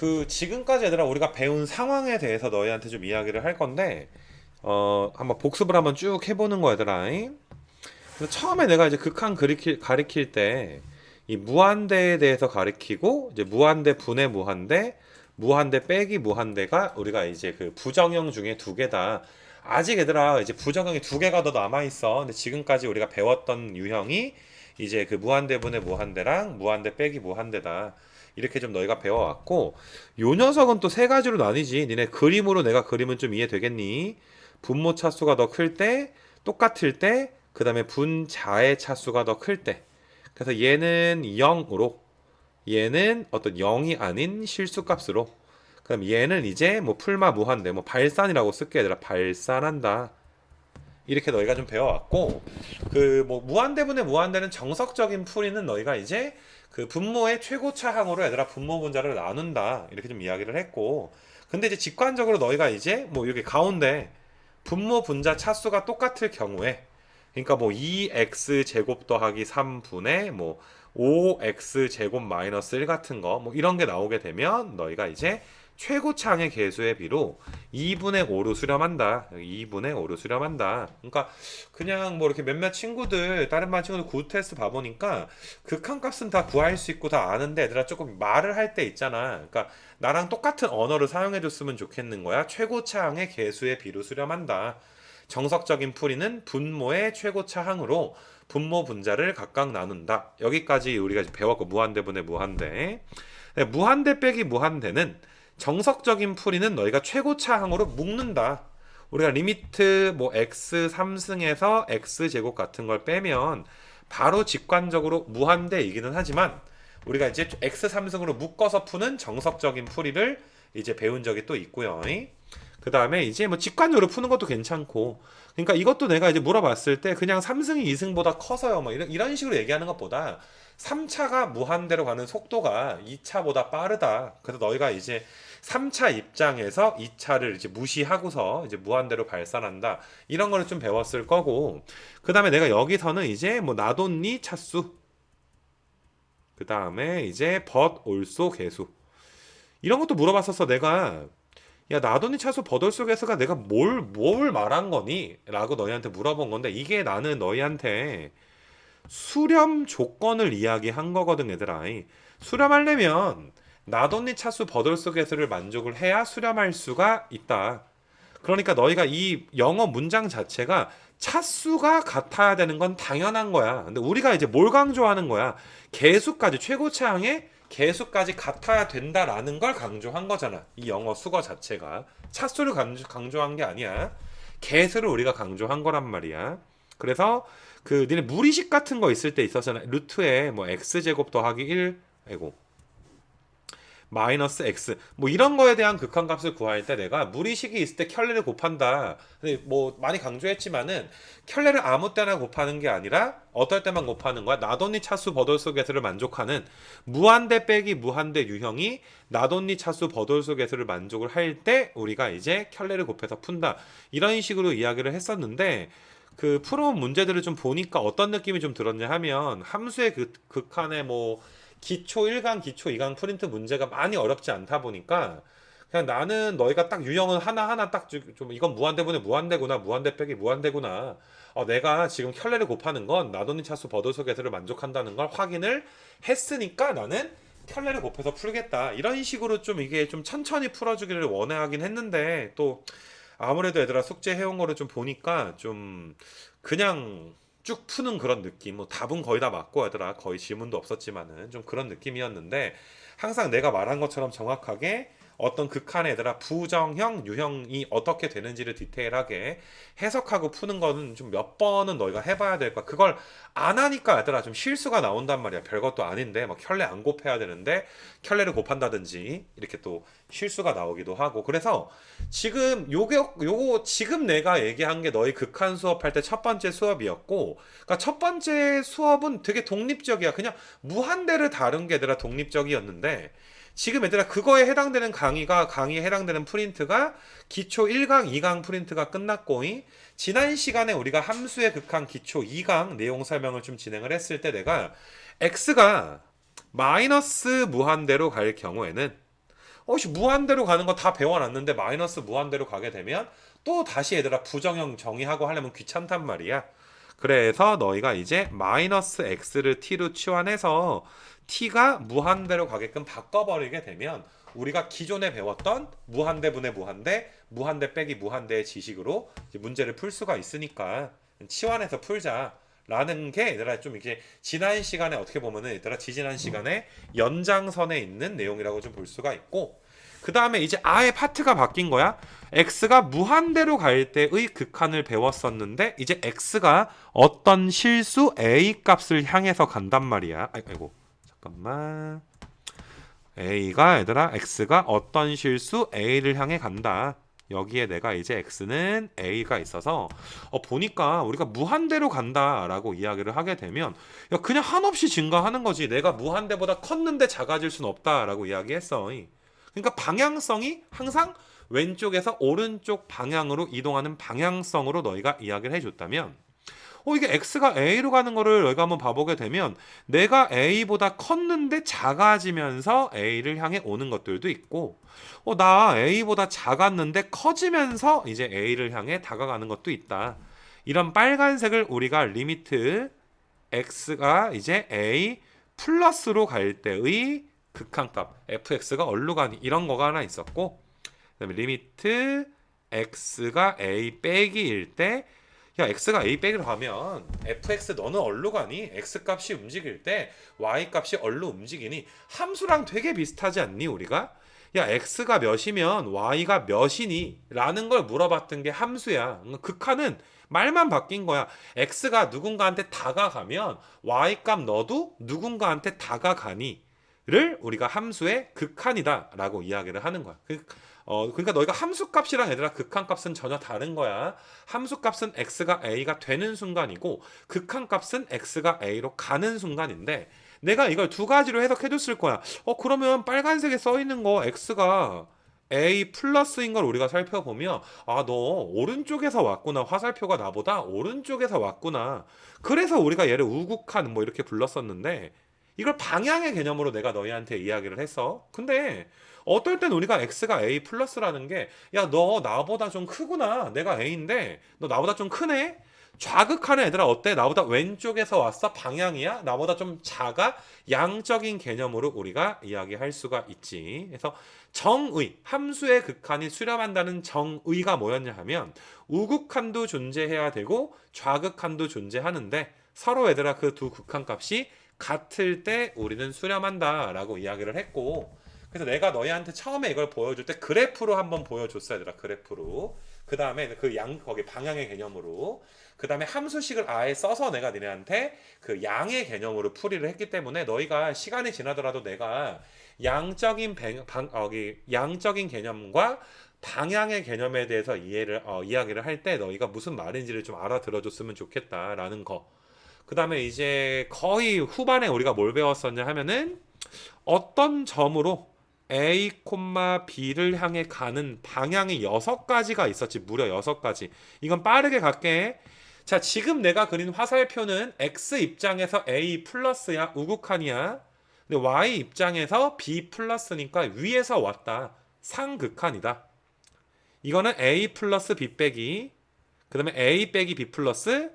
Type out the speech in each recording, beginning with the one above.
그 지금까지 얘들아 우리가 배운 상황에 대해서 너희한테 좀 이야기를 할 건데 한번 복습을 한번 쭉 해보는 거야 얘들아. 그래서 처음에 내가 이제 극한 가리킬 때 이 무한대에 대해서 가리키고 이제 무한대 분의 무한대, 무한대 빼기 무한대가 우리가 이제 그 부정형 중에 두 개다. 아직 얘들아 이제 부정형이 두 개가 더 남아 있어. 근데 지금까지 우리가 배웠던 유형이 이제 그 무한대 분의 무한대랑 무한대 빼기 무한대다. 이렇게 좀 너희가 배워왔고, 요 녀석은 또 세 가지로 나뉘지. 니네 그림으로 내가 그림은 좀 이해되겠니? 분모 차수가 더 클 때, 똑같을 때, 그 다음에 분자의 차수가 더 클 때. 그래서 얘는 0으로, 얘는 어떤 0이 아닌 실수값으로, 그럼 얘는 이제 뭐 풀마 무한대, 뭐 발산이라고 쓸게 얘들아. 발산한다. 이렇게 너희가 좀 배워왔고, 그 뭐 무한대분의 무한대는 정석적인 풀이는 너희가 이제 그 분모의 최고차 항으로 얘들아 분모 분자를 나눈다 이렇게 좀 이야기를 했고, 근데 이제 직관적으로 너희가 이제 뭐 여기 가운데 분모 분자 차수가 똑같을 경우에, 그러니까 뭐 2x 제곱 더하기 3분의 뭐 5x 제곱 마이너스 1 같은 거 뭐 이런 게 나오게 되면 너희가 이제 최고차항의 개수의 비로 2분의 5로 수렴한다. 2분의 5로 수렴한다. 그러니까 그냥 뭐 이렇게 몇몇 친구들 다른 반 친구들 구테스트 봐보니까 극한값은 다 구할 수 있고 다 아는데 얘들아 조금 말을 할 때 있잖아. 그러니까 나랑 똑같은 언어를 사용해줬으면 좋겠는 거야. 최고차항의 개수의 비로 수렴한다. 정석적인 풀이는 분모의 최고차 항으로 분모 분자를 각각 나눈다. 여기까지 우리가 배웠고 무한대분의 무한대. 네, 무한대 빼기 무한대는 정석적인 풀이는 너희가 최고차 항으로 묶는다. 우리가 리미트 뭐 x 3승에서 x 제곱 같은 걸 빼면 바로 직관적으로 무한대이기는 하지만 우리가 이제 x 3승으로 묶어서 푸는 정석적인 풀이를 이제 배운 적이 또 있고요. 그 다음에 이제 뭐 직관적으로 푸는 것도 괜찮고, 그러니까 이것도 내가 이제 물어봤을 때 그냥 3승이 2승보다 커서요 뭐 이런 식으로 얘기하는 것보다 3차가 무한대로 가는 속도가 2차보다 빠르다. 그래서 너희가 이제 3차 입장에서 2차를 이제 무시하고서 이제 무한대로 발산한다. 이런 거를 좀 배웠을 거고, 그 다음에 내가 여기서는 이제 뭐 나돈니 차수, 그 다음에 이제 but also 개수, 이런 것도 물어봤었어 내가. 야, 나돈이 차수 버들 속에서가 내가 뭘 말한 거니? 라고 너희한테 물어본 건데, 이게 나는 너희한테 수렴 조건을 이야기한 거거든, 얘들아. 수렴하려면 나돈니 차수 버들 속에서를 만족을 해야 수렴할 수가 있다. 그러니까 너희가 이 영어 문장 자체가 차수가 같아야 되는 건 당연한 거야. 근데 우리가 이제 뭘 강조하는 거야? 개수까지, 최고차항의 개수까지 같아야 된다라는 걸 강조한 거잖아. 이 영어 수거 자체가. 차수를 강조한 게 아니야. 개수를 우리가 강조한 거란 말이야. 그래서 그 니네 무리식 같은 거 있을 때 있었잖아. 루트에 뭐 x제곱 더하기 1, 아이고, 마이너스 x 뭐 이런 거에 대한 극한값을 구할 때 내가 무리식이 있을 때 켤레를 곱한다. 근데 뭐 많이 강조했지만은 켤레를 아무 때나 곱하는 게 아니라 어떨 때만 곱하는 거야. 나돈니 차수 버돌소 개수를 만족하는 무한대 빼기 무한대 유형이 나돈니 차수 버돌소 개수를 만족을 할 때 우리가 이제 켤레를 곱해서 푼다. 이런 식으로 이야기를 했었는데, 그 풀어온 문제들을 좀 보니까 어떤 느낌이 좀 들었냐 하면 함수의 그 극한의 뭐 기초 1강, 기초 2강 프린트 문제가 많이 어렵지 않다 보니까 그냥 나는 너희가 딱 유형은 하나하나 딱 좀 이건 무한대분의 무한대구나, 무한대 빼기 무한대구나. 내가 지금 켤레를 곱하는 건 나돈니 차수 버돌소 개수를 만족한다는 걸 확인을 했으니까 나는 켤레를 곱해서 풀겠다. 이런 식으로 좀 이게 좀 천천히 풀어주기를 원하긴 했는데, 또 아무래도 얘들아 숙제 해온 거를 좀 보니까 좀 그냥 쭉 푸는 그런 느낌. 뭐 답은 거의 다 맞고 하더라. 거의 질문도 없었지만은 좀 그런 느낌이었는데, 항상 내가 말한 것처럼 정확하게 어떤 극한의 얘들아 부정형, 유형이 어떻게 되는지를 디테일하게 해석하고 푸는 거는 좀 몇 번은 너희가 해봐야 될 거야. 그걸 안 하니까 얘들아 좀 실수가 나온단 말이야. 별것도 아닌데 막 켤레 안 곱해야 되는데 켤레를 곱한다든지 이렇게 또 실수가 나오기도 하고. 그래서 지금 요거 지금 내가 얘기한 게 너희 극한 수업할 때 첫 번째 수업이었고, 그러니까 첫 번째 수업은 되게 독립적이야. 그냥 무한대를 다룬 게 얘들아 독립적이었는데, 지금 얘들아 그거에 해당되는 강의에 해당되는 프린트가 기초 1강, 2강 프린트가 끝났고, 지난 시간에 우리가 함수의 극한 기초 2강 내용 설명을 좀 진행을 했을 때 내가 x가 마이너스 무한대로 갈 경우에는 무한대로 가는 거 다 배워놨는데 마이너스 무한대로 가게 되면 또 다시 얘들아 부정형 정의하고 하려면 귀찮단 말이야. 그래서 너희가 이제 마이너스 x를 t로 치환해서 t가 무한대로 가게끔 바꿔버리게 되면 우리가 기존에 배웠던 무한대분의 무한대, 무한대 빼기 무한대의 지식으로 이제 문제를 풀 수가 있으니까 치환해서 풀자. 라는 게 얘들아 좀 이게 지난 시간에 어떻게 보면은 얘들아 지지난 시간에 연장선에 있는 내용이라고 좀 볼 수가 있고, 그 다음에 이제 아예 파트가 바뀐 거야. x가 무한대로 갈 때의 극한을 배웠었는데 이제 x가 어떤 실수 a 값을 향해서 간단 말이야. 아이고 잠깐만. a가 얘들아 x가 어떤 실수 a를 향해 간다. 여기에 내가 이제 x는 a가 있어서 보니까 우리가 무한대로 간다라고 이야기를 하게 되면 야 그냥 한없이 증가하는 거지. 내가 무한대보다 컸는데 작아질 수는 없다라고 이야기했어. 그러니까 방향성이 항상 왼쪽에서 오른쪽 방향으로 이동하는 방향성으로 너희가 이야기를 해줬다면 이게 x가 a로 가는 거를 너희가 한번 봐보게 되면 내가 a보다 컸는데 작아지면서 a를 향해 오는 것들도 있고 나 a보다 작았는데 커지면서 이제 a를 향해 다가가는 것도 있다. 이런 빨간색을 우리가 리미트 x가 이제 a 플러스로 갈 때의 극한값 fx가 얼로 가니 이런 거가 하나 있었고, 그다음에 리미트 x가 a 빼기일 때 야 x가 a 빼기로 가면 fx 너는 얼로 가니? x 값이 움직일 때 y 값이 얼로 움직이니? 함수랑 되게 비슷하지 않니 우리가? 야 x가 몇이면 y가 몇이니? 라는 걸 물어봤던 게 함수야. 극한은 말만 바뀐 거야. x가 누군가한테 다가가면 y 값 너도 누군가한테 다가가니? 를 우리가 함수의 극한이다 라고 이야기를 하는 거야. 그러니까 너희가 함수값이랑 얘들아 극한값은 전혀 다른 거야. 함수값은 x가 a가 되는 순간이고 극한값은 x가 a로 가는 순간인데 내가 이걸 두 가지로 해석해줬을 거야. 그러면 빨간색에 써있는 거 x가 a 플러스인 걸 우리가 살펴보면 너 오른쪽에서 왔구나. 화살표가 나보다 오른쪽에서 왔구나. 그래서 우리가 얘를 우극한 뭐 이렇게 불렀었는데 이걸 방향의 개념으로 내가 너희한테 이야기를 했어. 근데 어떨 땐 우리가 x가 a 플러스라는 게 야 너 나보다 좀 크구나. 내가 a인데 너 나보다 좀 크네. 좌극하는 애들아 어때? 나보다 왼쪽에서 왔어? 방향이야? 나보다 좀 작아? 양적인 개념으로 우리가 이야기할 수가 있지. 그래서 정의, 함수의 극한이 수렴한다는 정의가 뭐였냐 하면 우극한도 존재해야 되고 좌극한도 존재하는데 서로 얘들아 그 두 극한값이 같을 때 우리는 수렴한다라고 이야기를 했고, 그래서 내가 너희한테 처음에 이걸 보여줄 때 그래프로 한번 보여줬어야 되라. 그래프로. 그 다음에 그 거기 방향의 개념으로. 그 다음에 함수식을 아예 써서 내가 너네한테 그 양의 개념으로 풀이를 했기 때문에 너희가 시간이 지나더라도 내가 양적인 양적인 개념과 방향의 개념에 대해서 이야기를 할 때 너희가 무슨 말인지를 좀 알아들어줬으면 좋겠다라는 거. 그 다음에 이제 거의 후반에 우리가 뭘 배웠었냐 하면은 어떤 점으로 A, B를 향해 가는 방향이 6가지가 있었지. 무려 6가지. 이건 빠르게 갈게. 자, 지금 내가 그린 화살표는 X 입장에서 A 플러스야. 우극한이야. 근데 Y 입장에서 B 플러스니까 위에서 왔다. 상극한이다. 이거는 A 플러스 B 빼기. 그 다음에 A 빼기 B 플러스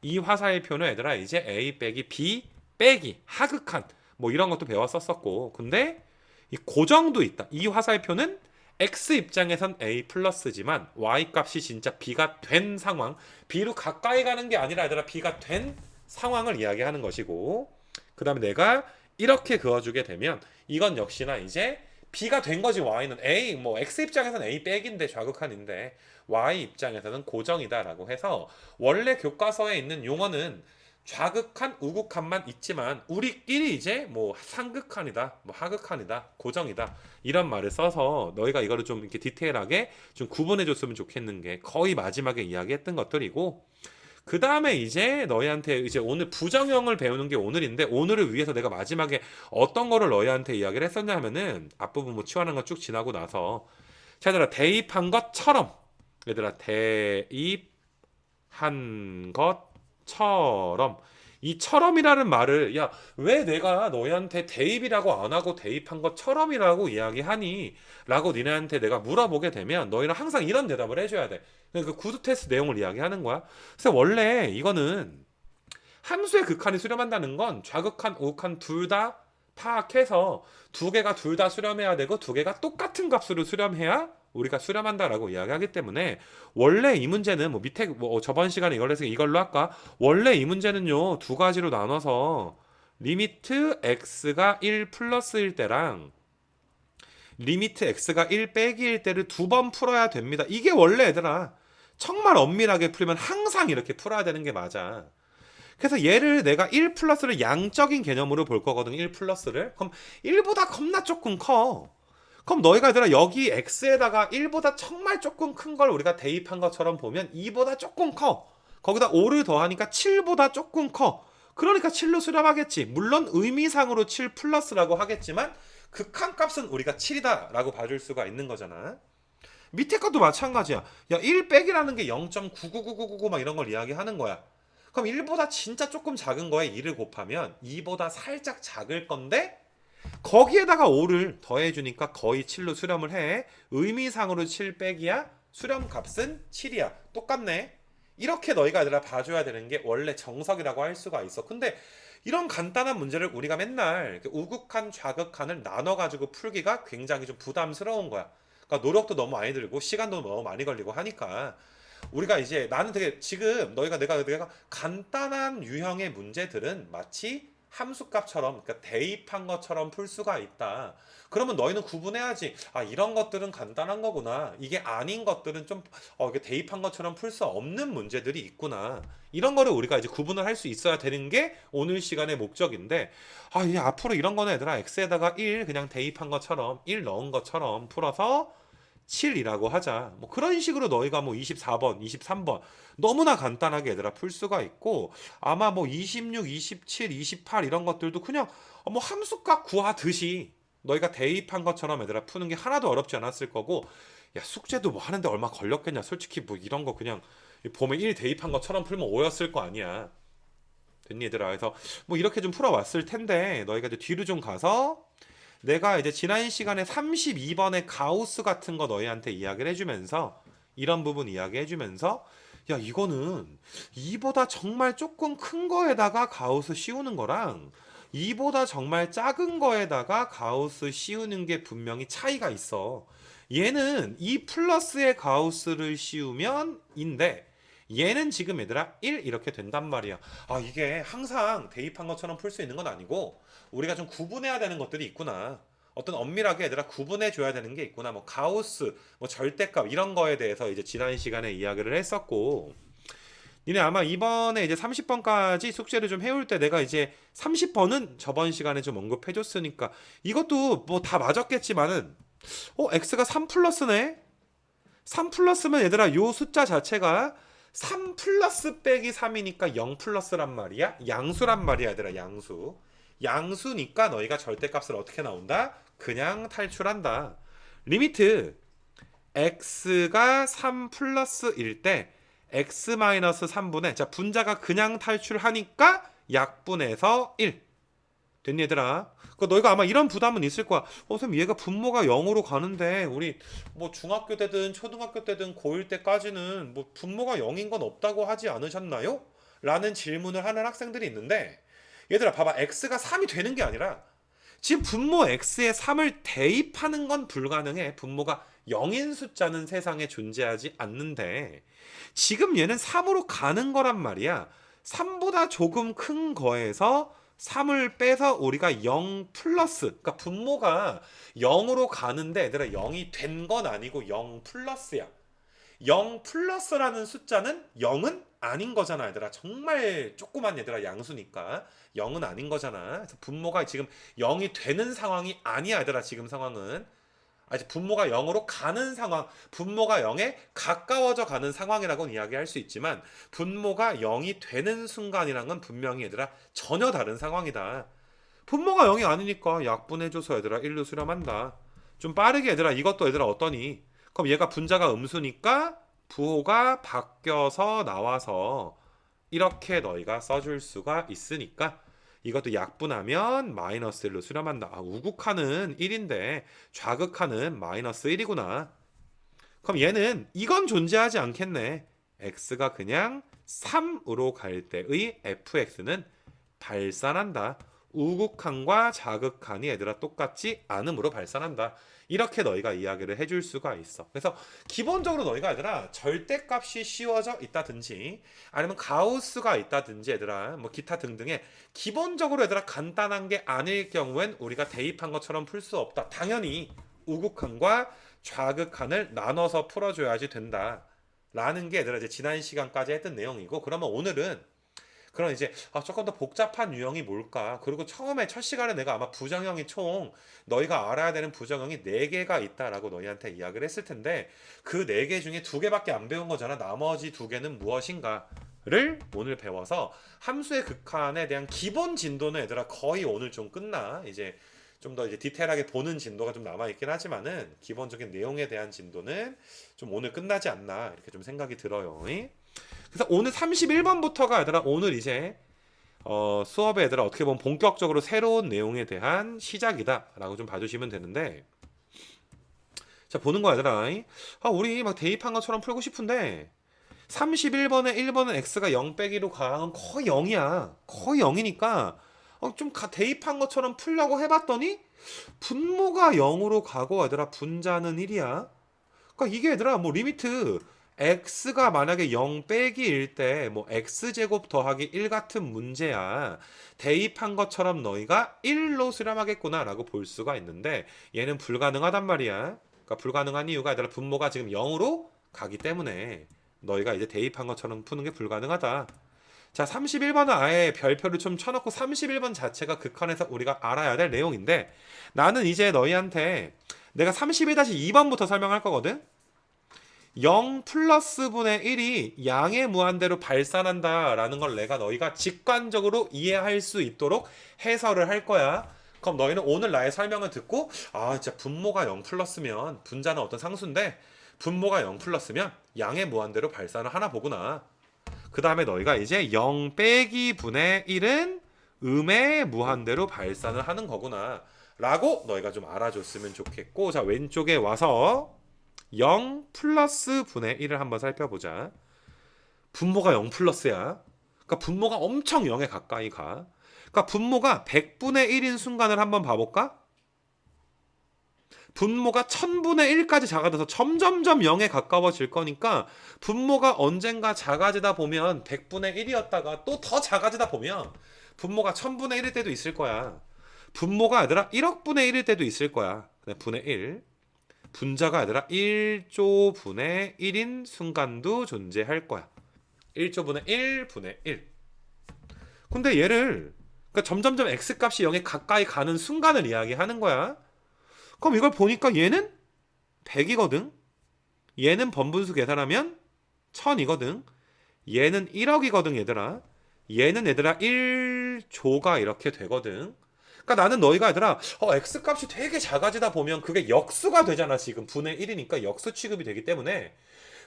이 화살표는 얘들아 이제 A 빼기 B 빼기 하극한 뭐 이런 것도 배웠었고, 근데 이 고정도 있다. 이 화살표는 X 입장에선 A 플러스지만 Y 값이 진짜 B가 된 상황, B로 가까이 가는 게 아니라 얘들아 B가 된 상황을 이야기하는 것이고, 그 다음에 내가 이렇게 그어주게 되면 이건 역시나 이제 B가 된 거지. Y는 A, 뭐 X 입장에서는 A 백인데 좌극한인데 Y 입장에서는 고정이다라고 해서 원래 교과서에 있는 용어는 좌극한, 우극한만 있지만 우리끼리 이제 뭐 상극한이다, 뭐 하극한이다, 고정이다 이런 말을 써서 너희가 이거를 좀 이렇게 디테일하게 좀 구분해줬으면 좋겠는 게 거의 마지막에 이야기했던 것들이고, 그 다음에 이제 너희한테 이제 오늘 부정형을 배우는 게 오늘인데 오늘을 위해서 내가 마지막에 어떤 거를 너희한테 이야기를 했었냐 하면은 앞부분 뭐 치환한 거 쭉 지나고 나서 자 얘들아 대입한 것처럼 얘들아 대입한 것처럼 이처럼이라는 말을 야, 왜 내가 너희한테 대입이라고 안 하고 대입한 것처럼이라고 이야기하니? 라고 니네한테 내가 물어보게 되면 너희는 항상 이런 대답을 해줘야 돼. 그 구두 테스트 내용을 이야기하는 거야. 그래서 원래 이거는 함수의 극한이 수렴한다는 건 좌극한, 우극한 둘 다 파악해서 두 개가 둘 다 수렴해야 되고 두 개가 똑같은 값으로 수렴해야 우리가 수렴한다라고 이야기하기 때문에 원래 이 문제는 뭐 밑에 뭐 저번 시간에 이걸 해서 이걸로 할까? 원래 이 문제는요 두 가지로 나눠서 리미트 x가 1 플러스일 때랑 리미트 x가 1 빼기일 때를 두 번 풀어야 됩니다. 이게 원래 얘들아 정말 엄밀하게 풀면 항상 이렇게 풀어야 되는 게 맞아. 그래서 얘를 내가 1 플러스를 양적인 개념으로 볼 거거든. 1 플러스를. 그럼 1보다 겁나 조금 커. 그럼 너희가 얘들아 여기 x에다가 1보다 정말 조금 큰 걸 우리가 대입한 것처럼 보면 2보다 조금 커. 거기다 5를 더하니까 7보다 조금 커. 그러니까 7로 수렴하겠지. 물론 의미상으로 7 플러스라고 하겠지만 극한값은 우리가 7이다 라고 봐줄 수가 있는 거잖아. 밑에 것도 마찬가지야. 야, 1 빼기라는 게 0.99999 막 이런 걸 이야기하는 거야. 그럼 1보다 진짜 조금 작은 거에 2를 곱하면 2보다 살짝 작을 건데 거기에다가 5를 더해주니까 거의 7로 수렴을 해. 의미상으로 7 빼기야. 수렴값은 7이야. 똑같네. 이렇게 너희가 얘들아 봐줘야 되는 게 원래 정석이라고 할 수가 있어. 근데 이런 간단한 문제를 우리가 맨날 우극한 좌극한을 나눠가지고 풀기가 굉장히 좀 부담스러운 거야. 그러니까 노력도 너무 많이 들고 시간도 너무 많이 걸리고 하니까 우리가 이제 나는 되게 지금 너희가 내가 간단한 유형의 문제들은 마치 함수값처럼 그러니까 대입한 것처럼 풀 수가 있다. 그러면 너희는 구분해야지. 아, 이런 것들은 간단한 거구나. 이게 아닌 것들은 좀 이게 대입한 것처럼 풀 수 없는 문제들이 있구나. 이런 거를 우리가 이제 구분을 할 수 있어야 되는 게 오늘 시간의 목적인데 아, 이제 앞으로 이런 거는 얘들아 x에다가 1 그냥 대입한 것처럼 1 넣은 것처럼 풀어서 7이라고 하자. 뭐 그런 식으로 너희가 뭐 24번, 23번 너무나 간단하게 얘들아 풀 수가 있고 아마 뭐 26, 27, 28 이런 것들도 그냥 뭐 함수값 구하듯이 너희가 대입한 것처럼 얘들아 푸는 게 하나도 어렵지 않았을 거고 야 숙제도 뭐 하는데 얼마 걸렸겠냐. 솔직히 뭐 이런 거 그냥 보면 1 대입한 것처럼 풀면 5였을 거 아니야. 됐니 얘들아. 그래서 뭐 이렇게 좀 풀어왔을 텐데 너희가 이제 뒤로 좀 가서 내가 이제 지난 시간에 32번의 가우스 같은 거 너희한테 이야기를 해주면서 이런 부분 이야기해주면서 야 이거는 이보다 정말 조금 큰 거에다가 가우스 씌우는 거랑 이보다 정말 작은 거에다가 가우스 씌우는 게 분명히 차이가 있어. 얘는 2 플러스의 가우스를 씌우면 인데 얘는 지금 얘들아 1 이렇게 된단 말이야. 아 이게 항상 대입한 것처럼 풀 수 있는 건 아니고 우리가 좀 구분해야 되는 것들이 있구나. 어떤 엄밀하게 얘들아 구분해 줘야 되는 게 있구나. 뭐 가우스, 뭐 절대값 이런 거에 대해서 이제 지난 시간에 이야기를 했었고 니네 아마 이번에 이제 30번까지 숙제를 좀 해올 때 내가 이제 30번은 저번 시간에 좀 언급해 줬으니까 이것도 뭐 다 맞았겠지만은 x가 3 플러스네. 3 플러스면 얘들아 요 숫자 자체가 3 플러스 빼기 3이니까 0 플러스란 말이야. 양수란 말이야 얘들아. 양수. 양수니까 너희가 절대값을 어떻게 나온다? 그냥 탈출한다. 리미트 x가 3 플러스일 때 x 마이너스 3분의 자 분자가 그냥 탈출하니까 약분해서 1. 됐니 얘들아? 그러니까 너희가 아마 이런 부담은 있을 거야. 선생님 얘가 분모가 0으로 가는데 우리 뭐 중학교 때든 초등학교 때든 고1 때까지는 뭐 분모가 0인 건 없다고 하지 않으셨나요? 라는 질문을 하는 학생들이 있는데 얘들아 봐봐. x가 3이 되는 게 아니라 지금 분모 x에 3을 대입하는 건 불가능해. 분모가 0인 숫자는 세상에 존재하지 않는데 지금 얘는 3으로 가는 거란 말이야. 3보다 조금 큰 거에서 3을 빼서 우리가 0 플러스 그러니까 분모가 0으로 가는데 얘들아 0이 된 건 아니고 0 플러스야. 0 플러스라는 숫자는 0은 아닌 거잖아 얘들아. 정말 조그만 얘들아 양수니까 0은 아닌 거잖아. 그래서 분모가 지금 0이 되는 상황이 아니야 얘들아. 지금 상황은 아직 분모가 0으로 가는 상황, 분모가 0에 가까워져 가는 상황이라고는 이야기할 수 있지만 분모가 0이 되는 순간이란 건 분명히 얘들아 전혀 다른 상황이다. 분모가 0이 아니니까 약분해줘서 얘들아 1로 수렴한다. 좀 빠르게 얘들아 이것도 얘들아 어떠니? 그럼 얘가 분자가 음수니까 부호가 바뀌어서 나와서 이렇게 너희가 써줄 수가 있으니까 이것도 약분하면 마이너스 1로 수렴한다. 우극하는 1인데 좌극하는 마이너스 1이구나. 그럼 얘는 이건 존재하지 않겠네. x가 그냥 3으로 갈 때의 fx는 발산한다. 우극한과 자극한이 얘들아 똑같지 않음으로 발산한다. 이렇게 너희가 이야기를 해줄 수가 있어. 그래서 기본적으로 너희가 얘들아 절대값이 씌워져 있다든지 아니면 가우스가 있다든지 얘들아 뭐 기타 등등의 기본적으로 얘들아 간단한 게 아닐 경우엔 우리가 대입한 것처럼 풀 수 없다. 당연히 우극한과 좌극한을 나눠서 풀어줘야지 된다. 라는 게 얘들아 이제 지난 시간까지 했던 내용이고, 그러면 오늘은 그럼 이제 조금 더 복잡한 유형이 뭘까? 그리고 처음에 첫 시간에 내가 아마 부정형이 총 너희가 알아야 되는 부정형이 4개가 있다라고 너희한테 이야기를 했을 텐데 그 4개 중에 2개밖에 안 배운 거잖아. 나머지 2개는 무엇인가를 오늘 배워서 함수의 극한에 대한 기본 진도는 얘들아 거의 오늘 좀 끝나. 이제 좀 더 이제 디테일하게 보는 진도가 좀 남아 있긴 하지만은 기본적인 내용에 대한 진도는 좀 오늘 끝나지 않나 이렇게 좀 생각이 들어요. 그래서 오늘 31번부터가 얘들아 오늘 이제 수업에 얘들아 어떻게 보면 본격적으로 새로운 내용에 대한 시작이다라고 좀 봐주시면 되는데, 자 보는 거야 얘들아. 우리 막 대입한 것처럼 풀고 싶은데 31번에 1번은 x가 0 빼기로 가는 거의 0이야. 거의 0이니까 좀 대입한 것처럼 풀려고 해봤더니 분모가 0으로 가고 얘들아 분자는 1이야. 그러니까 이게 얘들아 뭐 리미트 x가 만약에 0 빼기일 때 뭐 x제곱 더하기 1 같은 문제야. 대입한 것처럼 너희가 1로 수렴하겠구나 라고 볼 수가 있는데 얘는 불가능하단 말이야. 그러니까 불가능한 이유가 얘들아 분모가 지금 0으로 가기 때문에 너희가 이제 대입한 것처럼 푸는 게 불가능하다. 자 31번은 아예 별표를 좀 쳐놓고 31번 자체가 극한에서 우리가 알아야 될 내용인데, 나는 이제 너희한테 내가 31-2번부터 설명할 거거든. 0 플러스 분의 1이 양의 무한대로 발산한다 라는 걸 내가 너희가 직관적으로 이해할 수 있도록 해설을 할 거야. 그럼 너희는 오늘 나의 설명을 듣고 진짜 분모가 0 플러스면 분자는 어떤 상수인데 분모가 0 플러스면 양의 무한대로 발산을 하나 보구나. 그 다음에 너희가 이제 0 빼기 분의 1은 음의 무한대로 발산을 하는 거구나 라고 너희가 좀 알아줬으면 좋겠고, 자 왼쪽에 와서 0 플러스 분의 1을 한번 살펴보자. 분모가 0 플러스야. 그러니까 분모가 엄청 0에 가까이 가. 그러니까 분모가 100분의 1인 순간을 한번 봐볼까? 분모가 1000분의 1까지 작아져서 점점점 0에 가까워질 거니까 분모가 언젠가 작아지다 보면 100분의 1이었다가 또 더 작아지다 보면 분모가 1000분의 1일 때도 있을 거야. 분모가 얘들아 1억분의 1일 때도 있을 거야. 분의 1. 분자가 얘들아 1조 분의 1인 순간도 존재할 거야. 1조 분의 1 분의 1. 근데 얘를 그러니까 점점점 x값이 0에 가까이 가는 순간을 이야기하는 거야. 그럼 이걸 보니까 얘는 100이거든. 얘는 번분수 계산하면 1000이거든. 얘는 1억이거든 얘들아. 얘는 얘들아 1조가 이렇게 되거든. 그러니까 나는 너희가 얘들아 x값이 되게 작아지다 보면 그게 역수가 되잖아. 지금 분의 1이니까 역수 취급이 되기 때문에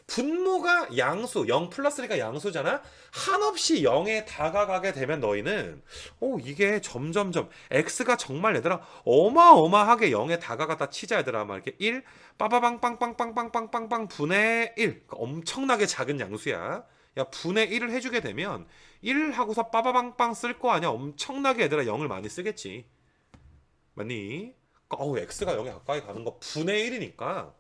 분모가 양수 0 플러스니까 양수잖아. 한없이 0에 다가가게 되면 너희는 이게 점점점 x가 정말 얘들아 어마어마하게 0에 다가가다 치자 얘들아 막 이렇게 1 빠바방 빵빵빵빵빵빵빵 분의 1 그러니까 엄청나게 작은 양수야. 야 분의 1을 해주게 되면 1 하고서 빠바방빵 쓸 거 아니야. 엄청나게 얘들아 0을 많이 쓰겠지. 맞니? 그러니까 x가 0에 가까이 가는 거 분의 1이니까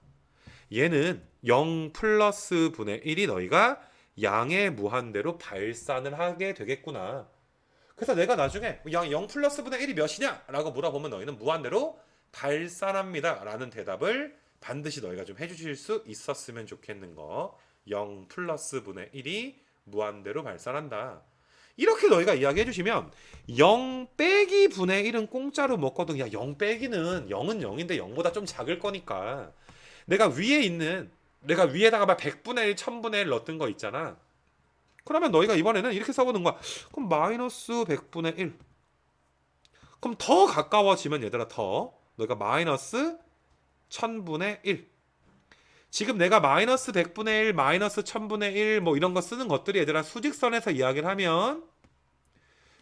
얘는 0 플러스 분의 1이 너희가 양의 무한대로 발산을 하게 되겠구나. 그래서 내가 나중에 0 플러스 분의 1이 몇이냐? 라고 물어보면 너희는 무한대로 발산합니다 라는 대답을 반드시 너희가 좀 해주실 수 있었으면 좋겠는 거. 0 플러스 분의 1이 무한대로 발산한다. 이렇게 너희가 이야기해 주시면 0 빼기 분의 1은 공짜로 먹거든. 야 0 빼기는 0은 0인데 0보다 좀 작을 거니까 내가 위에다가 막 100분의 1, 1000분의 1 넣었던 거 있잖아. 그러면 너희가 이번에는 이렇게 써보는 거야. 그럼 마이너스 100분의 1. 그럼 더 가까워지면 얘들아 더 너희가 마이너스 1000분의 1. 지금 내가 마이너스 100분의 1, 마이너스 1000분의 1 뭐 이런 거 쓰는 것들이 얘들아 수직선에서 이야기를 하면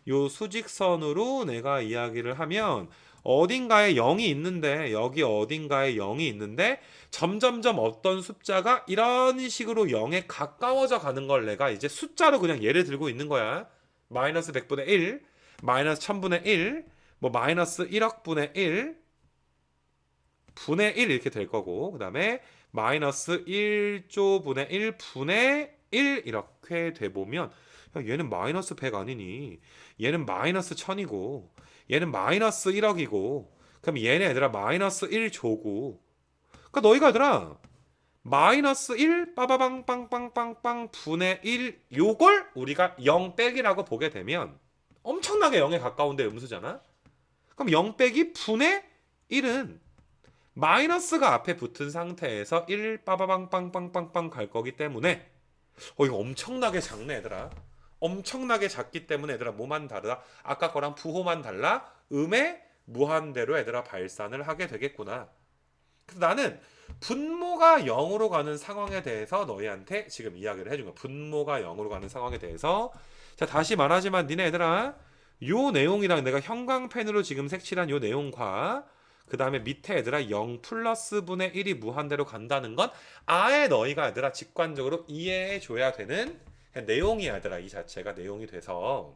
요 수직선으로 내가 이야기를 하면 어딘가에 0이 있는데 여기 어딘가에 0이 있는데 점점점 어떤 숫자가 이런 식으로 0에 가까워져 가는 걸 내가 이제 숫자로 그냥 예를 들고 있는 거야. 마이너스 100분의 1, 마이너스 1000분의 1, 뭐 마이너스 1억분의 1, 분의 1 이렇게 될 거고 그 다음에 마이너스 1조분의 1 분의 1 이렇게 돼보면 야, 얘는 마이너스 100 아니니 얘는 마이너스 1000이고 얘는 마이너스 1억이고 그럼 얘네 얘들아 마이너스 1조고 그러니까 너희가 얘들아 마이너스 1 빠바방 빵빵빵빵 분의 1 요걸 우리가 0 빼기라고 보게 되면 엄청나게 0에 가까운데 음수잖아. 그럼 0 빼기 분의 1은 마이너스가 앞에 붙은 상태에서 1 빠바방 빵빵빵빵 갈 거기 때문에 이거 엄청나게 작네 얘들아. 엄청나게 작기 때문에 얘들아 뭐만 다르다? 아까 거랑 부호만 달라? 음의 무한대로 얘들아 발산을 하게 되겠구나. 그래서 나는 분모가 0으로 가는 상황에 대해서 너희한테 지금 이야기를 해준 거야. 분모가 0으로 가는 상황에 대해서. 자 다시 말하지만 니네 얘들아 요 내용이랑 내가 형광펜으로 지금 색칠한 요 내용과 그 다음에 밑에 얘들아 0 플러스 분의 1이 무한대로 간다는 건 아예 너희가 얘들아 직관적으로 이해해 줘야 되는 내용이 얘들아 이 자체가 내용이 돼서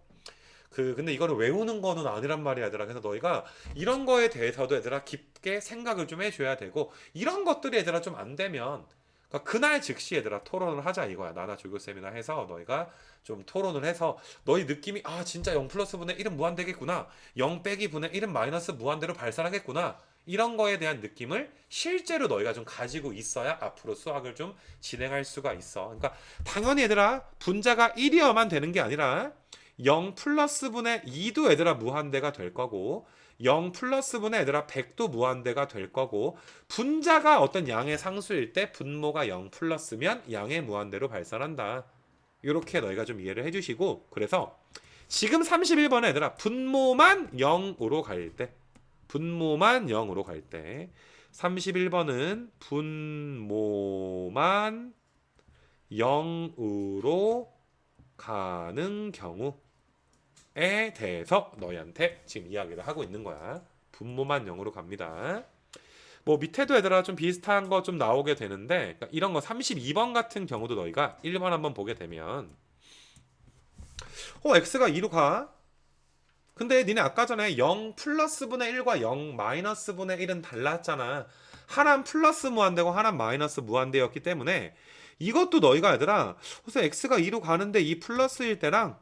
근데 이거를 외우는 거는 아니란 말이야 얘들아. 그래서 너희가 이런 거에 대해서도 얘들아 깊게 생각을 좀 해줘야 되고 이런 것들이 얘들아 좀 안 되면 그러니까 그날 즉시 얘들아 토론을 하자 이거야. 나나 조교쌤이나 해서 너희가 좀 토론을 해서 너희 느낌이 아 진짜 0 플러스 분의 1은 무한대겠구나 0 빼기 분의 1은 마이너스 무한대로 발산하겠구나 이런 거에 대한 느낌을 실제로 너희가 좀 가지고 있어야 앞으로 수학을 좀 진행할 수가 있어. 그러니까 당연히 얘들아 분자가 1이어만 되는 게 아니라 0 플러스 분의 2도 얘들아 무한대가 될 거고 0 플러스 분의 얘들아 100도 무한대가 될 거고 분자가 어떤 양의 상수일 때 분모가 0 플러스면 양의 무한대로 발산한다. 이렇게 너희가 좀 이해를 해주시고 그래서 지금 31번에 얘들아 분모만 0으로 갈 때 분모만 0으로 갈 때 31번은 분모만 0으로 가는 경우에 대해서 너희한테 지금 이야기를 하고 있는 거야. 분모만 0으로 갑니다. 뭐 밑에도 얘들아 좀 비슷한 거 좀 나오게 되는데 그러니까 이런 거 32번 같은 경우도 너희가 1번 한번 보게 되면 x가 2로 가. 근데 니네 아까 전에 0 플러스 분의 1과 0 마이너스 분의 1은 달랐잖아. 하나는 플러스 무한대고 하나는 마이너스 무한대였기 때문에 이것도 너희가 얘들아 그래서 x가 2로 가는데 이 플러스일 때랑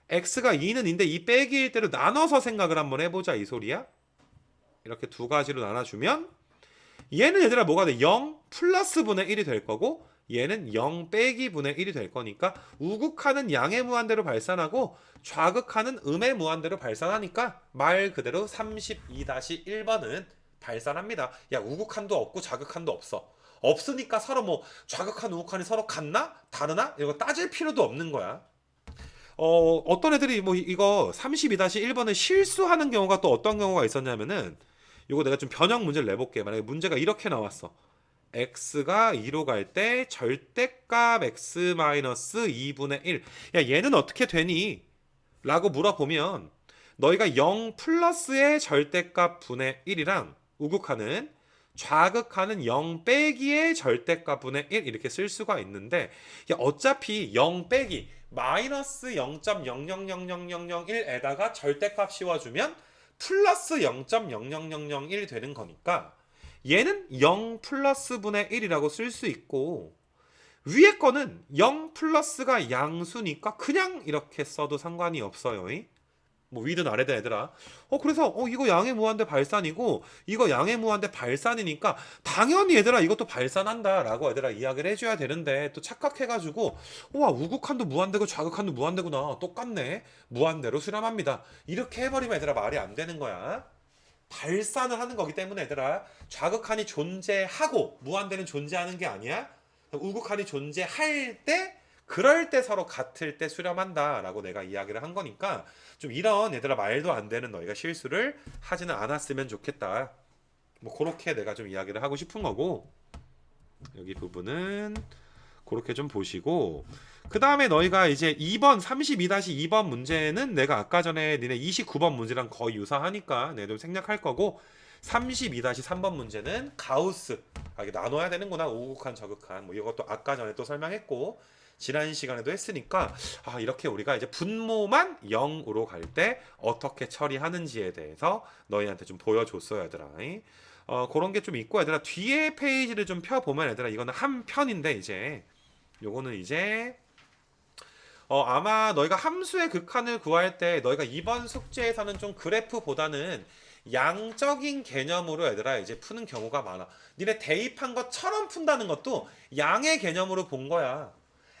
x가 2는 인데 이 빼기일 때로 나눠서 생각을 한번 해보자 이 소리야. 이렇게 두 가지로 나눠주면 얘는 얘들아 뭐가 돼? 0 플러스 분의 1이 될 거고 얘는 0 빼기 분의 1이 될 거니까 우극하는 양의 무한대로 발산하고 좌극하는 음의 무한대로 발산하니까 말 그대로 32-1번은 발산합니다. 야 우극한도 없고 좌극한도 없어. 없으니까 서로 뭐 좌극한 우극한이 서로 같나? 다르나? 이거 따질 필요도 없는 거야. 어떤 애들이 뭐 이거 32-1번을 실수하는 경우가 또 어떤 경우가 있었냐면은 이거 내가 좀 변형 문제를 내볼게. 만약에 문제가 이렇게 나왔어. x가 2로 갈 때 절대값 x-2분의 1. 야 얘는 어떻게 되니? 라고 물어보면 너희가 0 플러스의 절대값 분의 1이랑 우극하는 좌극하는 0 빼기의 절대값 분의 1 이렇게 쓸 수가 있는데 야 어차피 0 빼기 마이너스 0.000001에다가 절대값 씌워주면 플러스 0.00001 되는 거니까 얘는 0 플러스 분의 1이라고 쓸 수 있고 위에 거는 0 플러스가 양수니까 그냥 이렇게 써도 상관이 없어요. 뭐 위든 아래든 얘들아. 그래서 이거 양의 무한대 발산이고 이거 양의 무한대 발산이니까 당연히 얘들아 이것도 발산한다라고 얘들아 이야기를 해줘야 되는데 또 착각해가지고 와 우극한도 무한대고 좌극한도 무한대구나 똑같네 무한대로 수렴합니다 이렇게 해버리면 얘들아 말이 안 되는 거야. 발산을 하는 거기 때문에 얘들아 좌극한이 존재하고 무한대는 존재하는 게 아니야. 우극한이 존재할 때 그럴 때 서로 같을 때 수렴한다라고 내가 이야기를 한 거니까 좀 이런 얘들아 말도 안 되는 너희가 실수를 하지는 않았으면 좋겠다. 뭐 그렇게 내가 좀 이야기를 하고 싶은 거고 여기 부분은 그렇게 좀 보시고, 그 다음에 너희가 이제 2번 32-2번 문제는 내가 아까 전에 니네 29번 문제랑 거의 유사하니까 내가 좀 생략할 거고, 32-3번 문제는 가우스, 이게 나눠야 되는구나, 우극한 저극한, 뭐 이것도 아까 전에 또 설명했고 지난 시간에도 했으니까, 이렇게 우리가 이제 분모만 0으로 갈 때 어떻게 처리하는지에 대해서 너희한테 좀 보여줬어요, 얘들아. 그런 게 좀 있고, 얘들아 뒤에 페이지를 좀 펴보면, 얘들아 이거는 한 편인데, 이제 요거는 이제 아마 너희가 함수의 극한을 구할 때 너희가 이번 숙제에서는 좀 그래프보다는 양적인 개념으로 얘들아 이제 푸는 경우가 많아. 니네 대입한 것처럼 푼다는 것도 양의 개념으로 본 거야.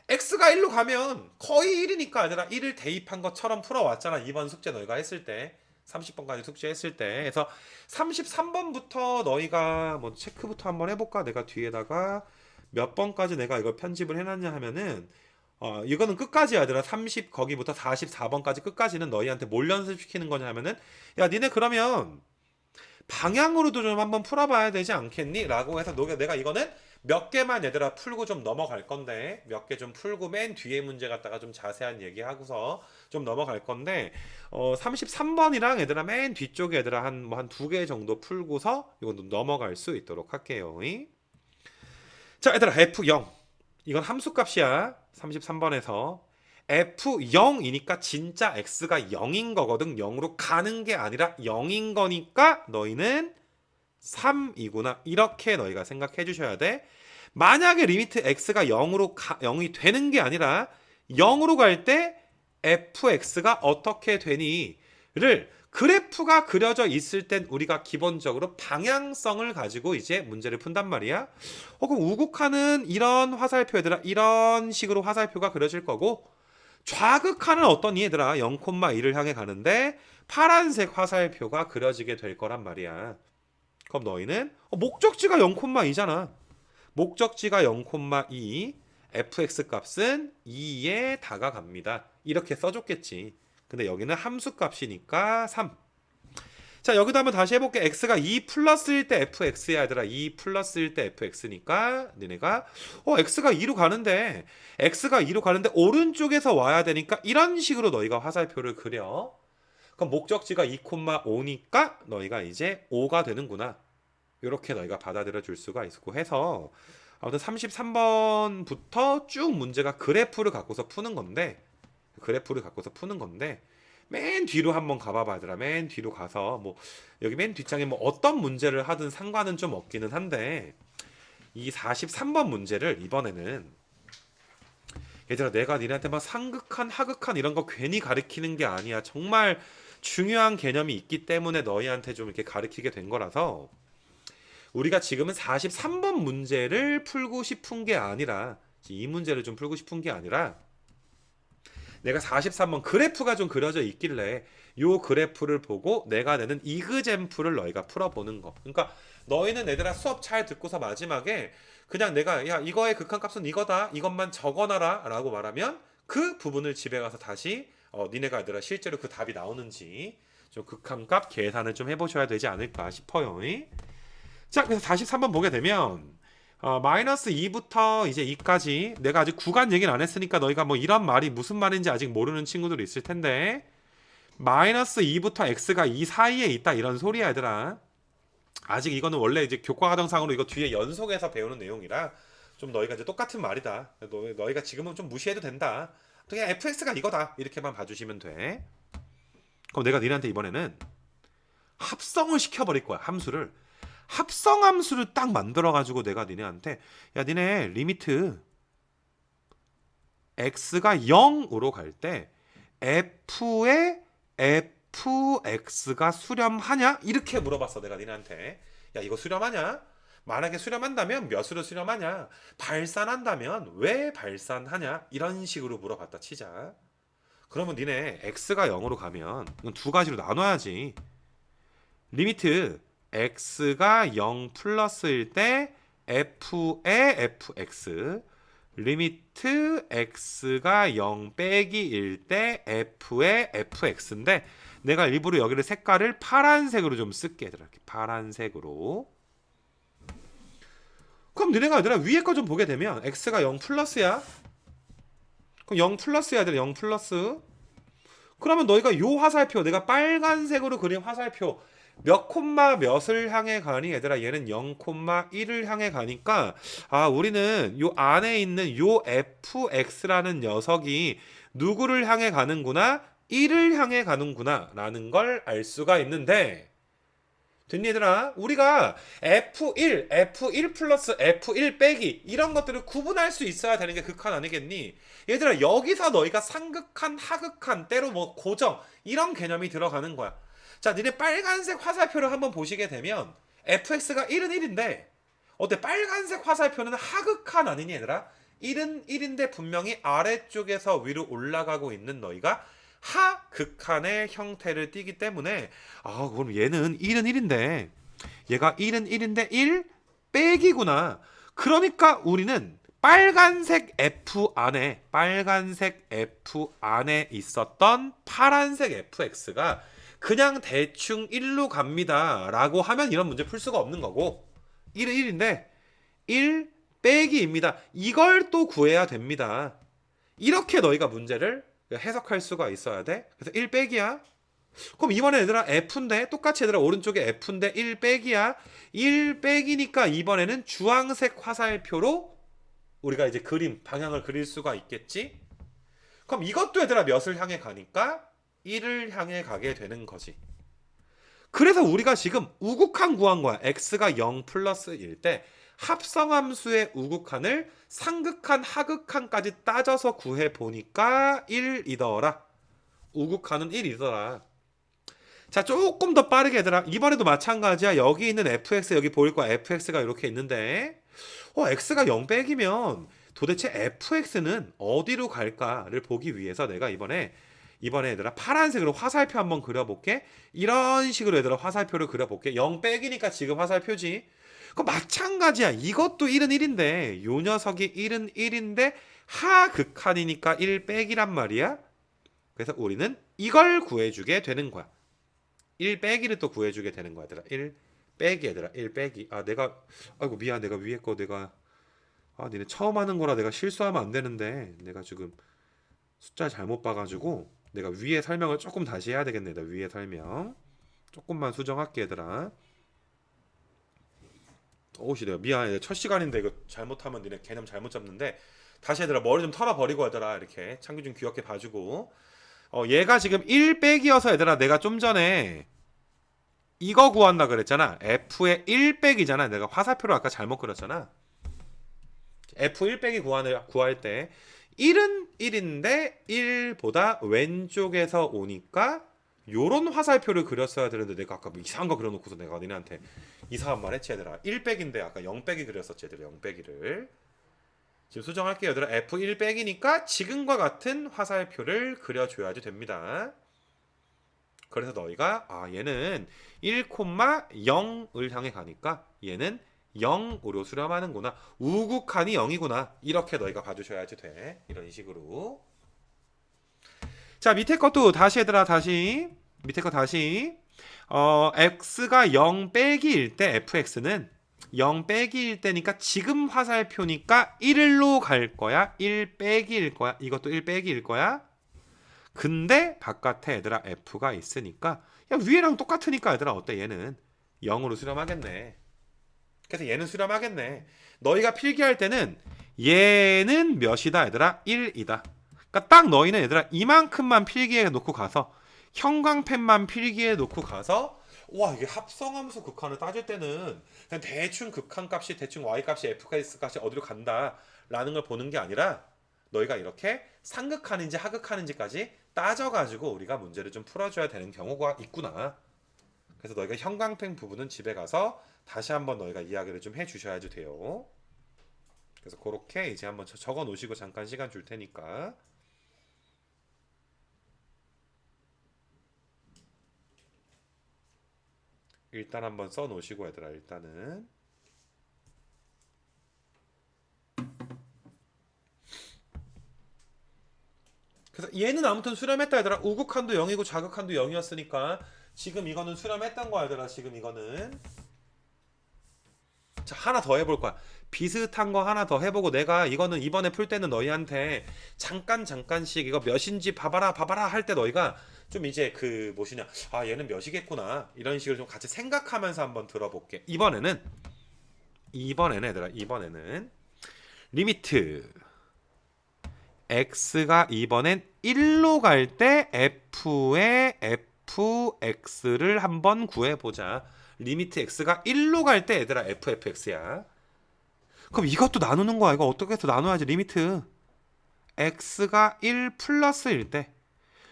x가 1로 가면 거의 1이니까 얘들아 1을 대입한 것처럼 풀어왔잖아. 이번 숙제 너희가 했을 때. 30번까지 숙제했을 때. 그래서 33번부터 너희가 뭐 체크부터 한번 해볼까? 내가 뒤에다가 몇 번까지 내가 이걸 편집을 해놨냐 하면은, 이거는 끝까지 얘들아 30 거기부터 44번까지 끝까지는 너희한테 뭘 연습시키는 거냐 하면은, 야 니네 그러면 방향으로도 좀 한번 풀어봐야 되지 않겠니? 라고 해서 내가 이거는 몇 개만 얘들아 풀고 좀 넘어갈 건데, 몇 개 좀 풀고 맨 뒤에 문제 갖다가 좀 자세한 얘기하고서 좀 넘어갈 건데, 33번이랑 얘들아 맨 뒤쪽에 얘들아 한 두 개 정도 풀고서 이것도 넘어갈 수 있도록 할게요. 자, 얘들아 F0 이건 함수값이야. 33번에서 F0이니까 진짜 X가 0인 거거든. 0으로 가는 게 아니라 0인 거니까 너희는 3이구나. 이렇게 너희가 생각해 주셔야 돼. 만약에 리미트 X가 0이 되는 게 아니라 0으로 갈 때 fx가 어떻게 되니를 그래프가 그려져 있을 땐 우리가 기본적으로 방향성을 가지고 이제 문제를 푼단 말이야. 그럼 우극하는 이런 화살표 얘들아 이런 식으로 화살표가 그려질 거고, 좌극하는 어떤 얘들아 0,1을 향해 가는데 파란색 화살표가 그려지게 될 거란 말이야. 그럼 너희는 목적지가 0,2잖아. 목적지가 0,2, fx 값은 2에 다가갑니다. 이렇게 써줬겠지. 근데 여기는 함수 값이니까 3. 자, 여기도 한번 다시 해볼게. x가 2 플러스일 때 fx야 얘들아. 2 플러스일 때 fx니까 니네가 x가 2로 가는데 오른쪽에서 와야 되니까 이런 식으로 너희가 화살표를 그려. 그럼 목적지가 2,5니까 너희가 이제 5가 되는구나. 이렇게 너희가 받아들여 줄 수가 있고 해서, 아무튼 33번부터 쭉 문제가 그래프를 갖고서 푸는 건데, 맨 뒤로 한번 가봐봐 얘들아. 맨 뒤로 가서 뭐 여기 맨 뒷장에 뭐 어떤 문제를 하든 상관은 좀 없기는 한데, 이 43번 문제를 이번에는 얘들아 내가 니네한테 막 상극한 하극한 이런 거 괜히 가르치는 게 아니야. 정말 중요한 개념이 있기 때문에 너희한테 좀 이렇게 가르치게 된 거라서, 우리가 지금은 43번 문제를 풀고 싶은 게 아니라, 이 문제를 좀 풀고 싶은 게 아니라, 내가 43번 그래프가 좀 그려져 있길래 요 그래프를 보고 내가 내는 이그젬플을 너희가 풀어보는 거. 그러니까 너희는 얘들아 수업 잘 듣고서 마지막에 그냥 내가 야 이거의 극한값은 이거다, 이것만 적어놔라 라고 말하면 그 부분을 집에 가서 다시 니네가 얘들아 실제로 그 답이 나오는지 좀 극한값 계산을 좀 해보셔야 되지 않을까 싶어요. 자, 그래서 43번 보게 되면 마이너스 2부터 이제 2까지, 내가 아직 구간 얘기는 안 했으니까 너희가 뭐 이런 말이 무슨 말인지 아직 모르는 친구들이 있을 텐데, 마이너스 2부터 x가 2 사이에 있다 이런 소리야 얘들아. 아직 이거는 원래 이제 교과과정상으로 이거 뒤에 연속해서 배우는 내용이라 좀 너희가 이제 똑같은 말이다. 너희가 지금은 좀 무시해도 된다. 그냥 fx가 이거다 이렇게만 봐주시면 돼. 그럼 내가 니네한테 이번에는 합성을 시켜버릴 거야. 합성 함수를 딱 만들어가지고 내가 니네한테 야 니네 리미트 x가 0으로 갈 때 f에 fx가 수렴하냐? 이렇게 물어봤어 내가 니네한테. 야 이거 수렴하냐? 만약에 수렴한다면 몇으로 수렴하냐? 발산한다면 왜 발산하냐? 이런 식으로 물어봤다 치자. 그러면 니네 x가 0으로 가면 이건 두 가지로 나눠야지. 리미트 x가 0 플러스일 때 f의 fx, 리미트 x가 0 빼기일 때 f의 fx인데, 내가 일부러 여기를 색깔을 파란색으로 좀 쓸게. 이렇게 파란색으로. 그럼 그럼 너네가 얘들아 위에 거 좀 보게 되면 x가 0 플러스야. 그럼 0 플러스야 얘들아 0 플러스. 그러면 너희가 요 화살표 내가 빨간색으로 그린 화살표 몇 콤마 몇을 향해 가니 얘들아 얘는 0 콤마 1을 향해 가니까 아 우리는 요 안에 있는 요 fx라는 녀석이 누구를 향해 가는구나 1을 향해 가는구나 라는 걸 알 수가 있는데 됐니 얘들아? 우리가 F1 플러스 F1 빼기 이런 것들을 구분할 수 있어야 되는 게 극한 아니겠니? 얘들아 여기서 너희가 상극한, 하극한, 때로 뭐 고정 이런 개념이 들어가는 거야. 자, 니네 빨간색 화살표를 한번 보시게 되면 fx가 1은 1인데 어때? 빨간색 화살표는 하극한 아니니 얘들아? 1은 1인데 분명히 아래쪽에서 위로 올라가고 있는 너희가 하극한의 형태를 띠기 때문에 아 그럼 얘는 1은 1인데 얘가 1은 1인데 1 빼기구나. 그러니까 우리는 빨간색 F 안에 있었던 파란색 fx가 그냥 대충 1로 갑니다 라고 하면 이런 문제 풀 수가 없는 거고 1은 1인데 1 빼기입니다. 이걸 또 구해야 됩니다. 이렇게 너희가 문제를 해석할 수가 있어야 돼. 그래서 1 빼기야. 그럼 이번에 얘들아 F인데 똑같이 얘들아 오른쪽에 F인데 1 빼기야. 1 빼기니까 이번에는 주황색 화살표로 우리가 이제 그림 방향을 그릴 수가 있겠지. 그럼 이것도 얘들아 몇을 향해 가니까 1을 향해 가게 되는 거지. 그래서 우리가 지금 우극한 구한 거야. x가 0 플러스 1 때 합성함수의 우극한을 상극한, 하극한까지 따져서 구해 보니까 1이더라. 우극한은 1이더라. 자, 조금 더 빠르게 얘들아. 이번에도 마찬가지야. 여기 있는 fx 여기 보일 거야. fx가 이렇게 있는데 x가 0 빼기면 도대체 fx는 어디로 갈까를 보기 위해서 내가 이번에 얘들아 파란색으로 화살표 한번 그려볼게. 이런 식으로 얘들아 화살표를 그려볼게. 0 빼기니까 지금 화살표지. 그 마찬가지야. 이것도 1은 1인데 요 녀석이 1은 1인데 하극한이니까 1 빼기란 말이야. 그래서 우리는 이걸 구해주게 되는 거야. 1 빼기를 또 구해주게 되는 거야 얘들아. 1 빼기 얘들아 1 빼기. 아 내가 아이고 미안 내가 위에 거 내가 니네 처음 하는 거라 내가 실수하면 안 되는데 내가 지금 숫자 잘못 봐가지고 내가 위에 설명을 조금 다시 해야 되겠네. 나 위에 설명 조금만 수정할게 얘들아. 오씨 내가 미안해. 첫 시간인데 이거 잘못하면 니네 개념 잘못 잡는데 다시 얘들아 머리 좀 털어버리고 얘들아 이렇게 창규 좀 귀엽게 봐주고 얘가 지금 1 빼기여서 얘들아 내가 좀 전에 이거 구한다 그랬잖아. F의 1 빼기잖아. 내가 화살표로 아까 잘못 그렸잖아. F 1 빼기 구할 때 1은 1인데 1보다 왼쪽에서 오니까 요런 화살표를 그렸어야 되는데 내가 아까 뭐 이상한 거 그려놓고서 내가 니네한테 이상한 말 했지 얘들아. 1 빼기인데 아까 0 빼기 그렸었지 얘들아. 0 빼기를 지금 수정할게요 얘들아. F1 빼기니까 지금과 같은 화살표를 그려줘야지 됩니다. 그래서 너희가 얘는 1,0을 향해 가니까 얘는 0으로 수렴하는구나. 우극한이 0이구나. 이렇게 너희가 봐주셔야지 돼. 이런 식으로. 자 밑에 것도 다시 얘들아 다시 밑에 거 다시 x가 0 빼기일 때 fx는 0 빼기일 때니까 지금 화살표니까 1로 갈 거야. 1 빼기일 거야. 이것도 1 빼기일 거야. 근데 바깥에 얘들아 f가 있으니까 야 위에랑 똑같으니까 얘들아 어때 얘는 0으로 수렴하겠네. 그래서 얘는 수렴하겠네. 너희가 필기할 때는 얘는 몇이다 얘들아? 1이다. 그러니까 딱 너희는 얘들아 이만큼만 필기해 놓고 가서 형광펜만 필기해 놓고 가서 와 이게 합성함수 극한을 따질 때는 그냥 대충 극한 값이 대충 y 값이 f 값이 어디로 간다 라는 걸 보는 게 아니라 너희가 이렇게 상극한인지 하극한인지까지 따져가지고 우리가 문제를 좀 풀어줘야 되는 경우가 있구나. 그래서 너희가 형광펜 부분은 집에 가서 다시 한번 너희가 이야기를 좀 해주셔야지 돼요. 그래서 그렇게 이제 한번 적어 놓으시고 잠깐 시간 줄 테니까 일단 한번 써 놓으시고 얘들아 일단은 그래서 얘는 아무튼 수렴했다 얘들아. 우극한도 0이고 자극한도 0이었으니까 지금 이거는 수렴했던 거야 얘들아. 지금 이거는 자, 하나 더 해볼 거야. 비슷한 거 하나 더 해보고 내가 이거는 이번에 풀 때는 너희한테 잠깐씩 이거 몇인지 봐봐라 할 때 너희가 좀 이제 그 뭐시냐, 아 얘는 몇이겠구나 이런 식으로 좀 같이 생각하면서 한번 들어볼게. 이번에는 얘들아, 이번에는 리미트 x가 이번엔 1로 갈 때 f의 fx를 한번 구해보자. 리미트 x가 1로 갈 때 얘들아 fx야. 그럼 이것도 나누는 거야. 이거 어떻게 해서 나눠야지. 리미트 x가 1 플러스일 때.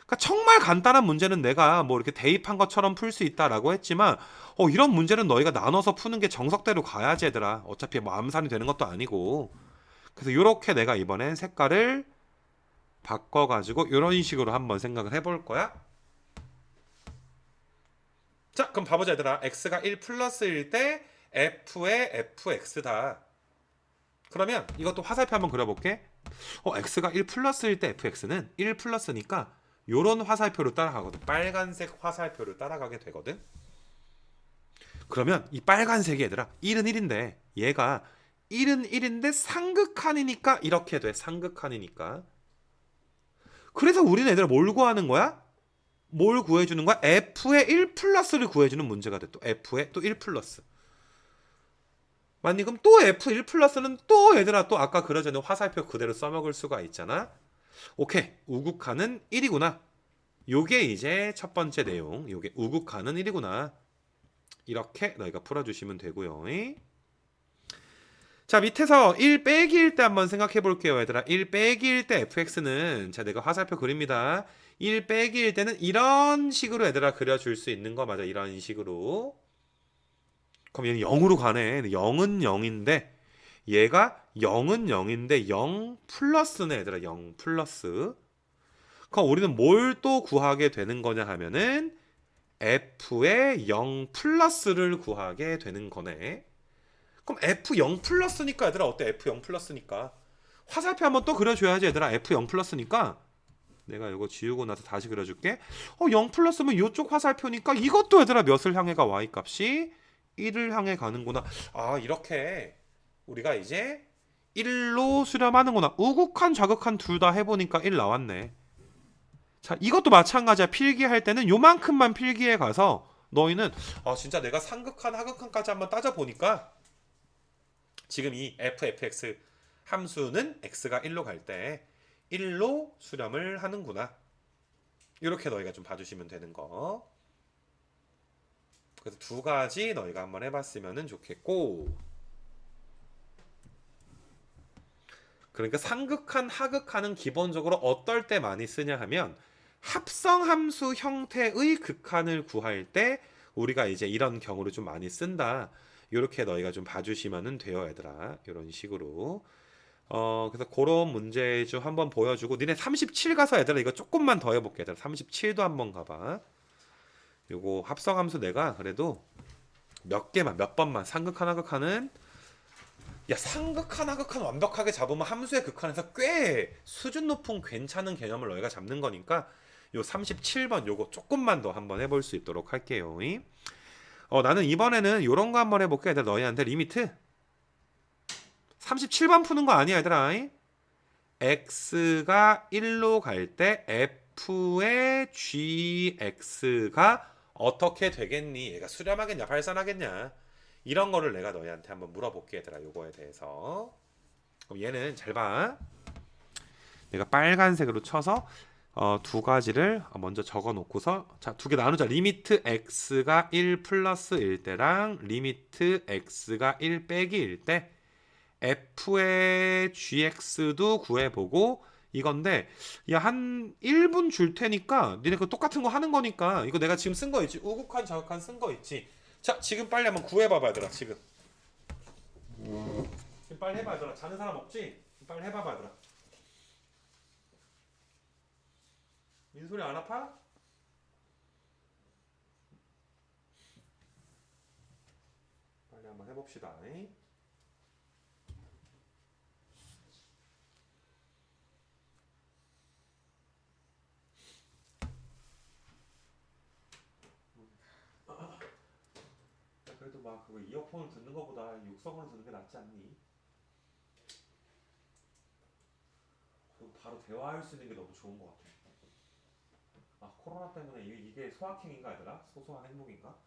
그러니까 정말 간단한 문제는 내가 뭐 이렇게 대입한 것처럼 풀 수 있다라고 했지만 이런 문제는 너희가 나눠서 푸는 게 정석대로 가야지 얘들아. 어차피 뭐 암산이 되는 것도 아니고. 그래서 이렇게 내가 이번엔 색깔을 바꿔가지고 이런 식으로 한번 생각을 해볼 거야. 자, 그럼 봐보자 얘들아. x가 1 플러스일 때 f의 fx다. 그러면 이것도 화살표 한번 그려볼게. x가 1 플러스일 때 fx는 1 플러스니까 요런 화살표로 따라가거든. 빨간색 화살표를 따라가게 되거든. 그러면 이 빨간색이 얘들아 1은 1인데 얘가 1은 1인데 상극한이니까 이렇게 돼. 상극한이니까. 그래서 우리는 얘들아 뭘 구하는 거야? 뭘 구해주는 거야? f의 1 플러스를 구해주는 문제가 돼. 또 f의 또 1 플러스. 맞니? 그럼 또 f1 플러스는 또 얘들아 또 아까 그려진 화살표 그대로 써먹을 수가 있잖아. 오케이. 우극한은 1이구나. 요게 이제 첫 번째 내용. 요게 우극한은 1이구나. 이렇게 너희가 풀어주시면 되고요. 자, 밑에서 1 빼기일 때 한번 생각해 볼게요, 얘들아. 1 빼기일 때 fx는 자, 내가 화살표 그립니다. 1 빼기일 때는 이런 식으로 얘들아 그려줄 수 있는 거 맞아. 이런 식으로. 그럼 얘는 0으로 가네. 0은 0인데 얘가 0은 0인데 0 플러스네, 얘들아. 0 플러스. 그럼 우리는 뭘 또 구하게 되는 거냐 하면은 f의 0 플러스를 구하게 되는 거네. 그럼 f 0 플러스니까 얘들아 어때? f 0 플러스니까 화살표 한번 또 그려줘야지 얘들아. f 0 플러스니까 내가 이거 지우고 나서 다시 그려줄게. 0 플러스면 이쪽 화살표니까 이것도 얘들아 몇을 향해 가? y 값이 1을 향해 가는구나. 아, 이렇게 우리가 이제 1로 수렴하는구나. 우극한 좌극한 둘 다 해보니까 1 나왔네. 자, 이것도 마찬가지야. 필기할 때는 요만큼만 필기해 가서 너희는 진짜 내가 상극한 하극한까지 한번 따져보니까 지금 이 fx 함수는 x가 1로 갈 때 1로 수렴을 하는구나. 이렇게 너희가 좀 봐주시면 되는 거. 그래서 두 가지 너희가 한번 해봤으면 좋겠고, 그러니까 상극한 하극한은 기본적으로 어떨 때 많이 쓰냐 하면 합성함수 형태의 극한을 구할 때 우리가 이제 이런 경우를 좀 많이 쓴다. 이렇게 너희가 좀 봐주시면 돼요, 얘들아. 이런 식으로. 그래서 그런 문제 좀 한번 보여주고, 니네 37 가서 얘들아 이거 조금만 더 해볼게. 얘들아 37도 한번 가봐. 요거 합성함수 내가 그래도 몇 개만, 몇 번만. 상극한 하극한은 야, 상극한 하극한 완벽하게 잡으면 함수의 극한에서 꽤 수준 높은 괜찮은 개념을 너희가 잡는 거니까 요 37번 요거 조금만 더 한번 해볼 수 있도록 할게요. 나는 이번에는 요런 거 한번 해볼게. 얘들아 너희한테 리미트 37번 푸는 거 아니야 얘들아. x가 1로 갈 때 f의 gx가 어떻게 되겠니? 얘가 수렴하겠냐 발산하겠냐? 이런 거를 내가 너희한테 한번 물어볼게 얘들아. 요거에 대해서. 그럼 얘는 잘 봐. 내가 빨간색으로 쳐서 두 가지를 먼저 적어 놓고서 자, 두 개 나누자. 리미트 x가 1 플러스일 때랑 리미트 x가 1 빼기일 때 f의 gx도 구해보고 이건데 야, 한 1분 줄 테니까 니네 그 똑같은 거 하는 거니까 이거 내가 지금 쓴 거 있지. 우극한 좌극한 쓴 거 있지. 자, 지금 빨리 한번 구해봐봐 얘들아. 지금 빨리 해봐 얘들아. 자는 사람 없지? 빨리 해봐봐 얘들아. 민소리 안 아파? 빨리 한번 해봅시다. 그래도 막 그거 이어폰을 듣는 것보다 육성으로 듣는 게 낫지 않니? 그리고 바로 대화할 수 있는 게 너무 좋은 것 같아. 아 코로나 때문에 이게 소확행인가 얘들아? 소소한 행복인가?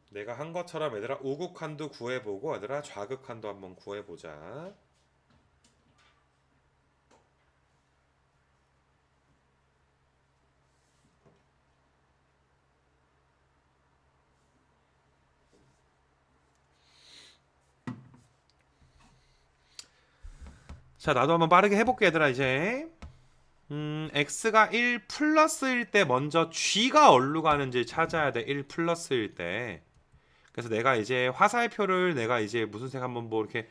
내가 한 것처럼 얘들아 우극한도 구해보고 얘들아 좌극한도 한번 구해보자. 자 나도 한번 빠르게 해볼게 얘들아 이제. x가 1 플러스일 때 먼저 g가 어디로 가는지 찾아야 돼. 1 플러스일 때. 그래서 내가 이제 화살표를 내가 이제 무슨 색 한번 뭐 이렇게